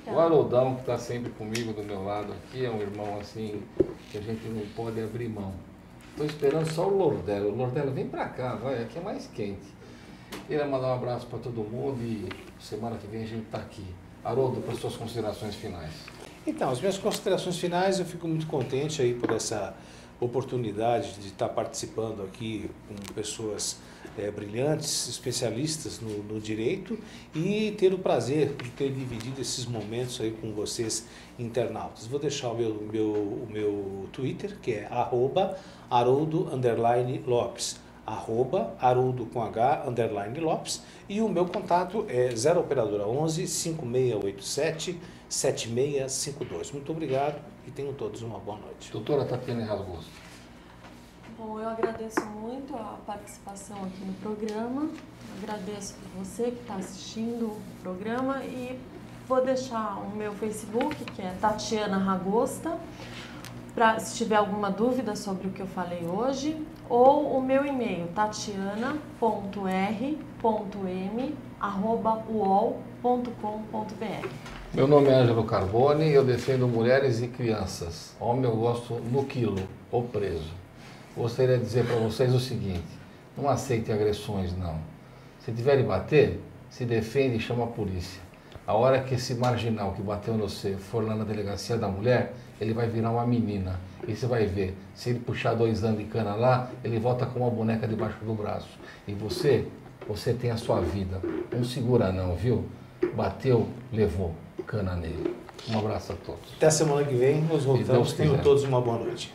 O Haroldão, que está sempre comigo do meu lado aqui, é um irmão assim, que a gente não pode abrir mão. Estou esperando só o Lordelo. O Lordelo, vem para cá, vai, aqui é mais quente. Queria mandar um abraço para todo mundo e semana que vem a gente está aqui. Haroldo, para suas considerações finais. Então, as minhas considerações finais, eu fico muito contente aí por essa oportunidade de estar participando aqui com pessoas brilhantes, especialistas no direito e ter o prazer de ter dividido esses momentos aí com vocês internautas. Vou deixar o meu Twitter, que é @Haroldo_Lopes, @Haroldo_Lopes, e o meu contato é 0 operadora 11 5687 7652. Muito obrigado e tenham todos uma boa noite. Doutora Tatiana Rasgosto. Bom, eu agradeço muito a participação aqui no programa, agradeço você que está assistindo o programa e vou deixar o meu Facebook, que é Tatiana Ragosta, se tiver alguma dúvida sobre o que eu falei hoje, ou o meu e-mail, tatiana.r.m@uol.com.br. Meu nome é Ângelo Carboni e eu defendo mulheres e crianças. Homem eu gosto no quilo ou preso. Gostaria de dizer para vocês o seguinte, não aceite agressões não. Se tiver de bater, se defende e chama a polícia. A hora que esse marginal que bateu no você for lá na delegacia da mulher, ele vai virar uma menina. E você vai ver, se ele puxar 2 anos de cana lá, ele volta com uma boneca debaixo do braço. E você tem a sua vida. Não segura não, viu? Bateu, levou cana nele. Um abraço a todos. Até a semana que vem, nós voltamos. Tenham todos uma boa noite.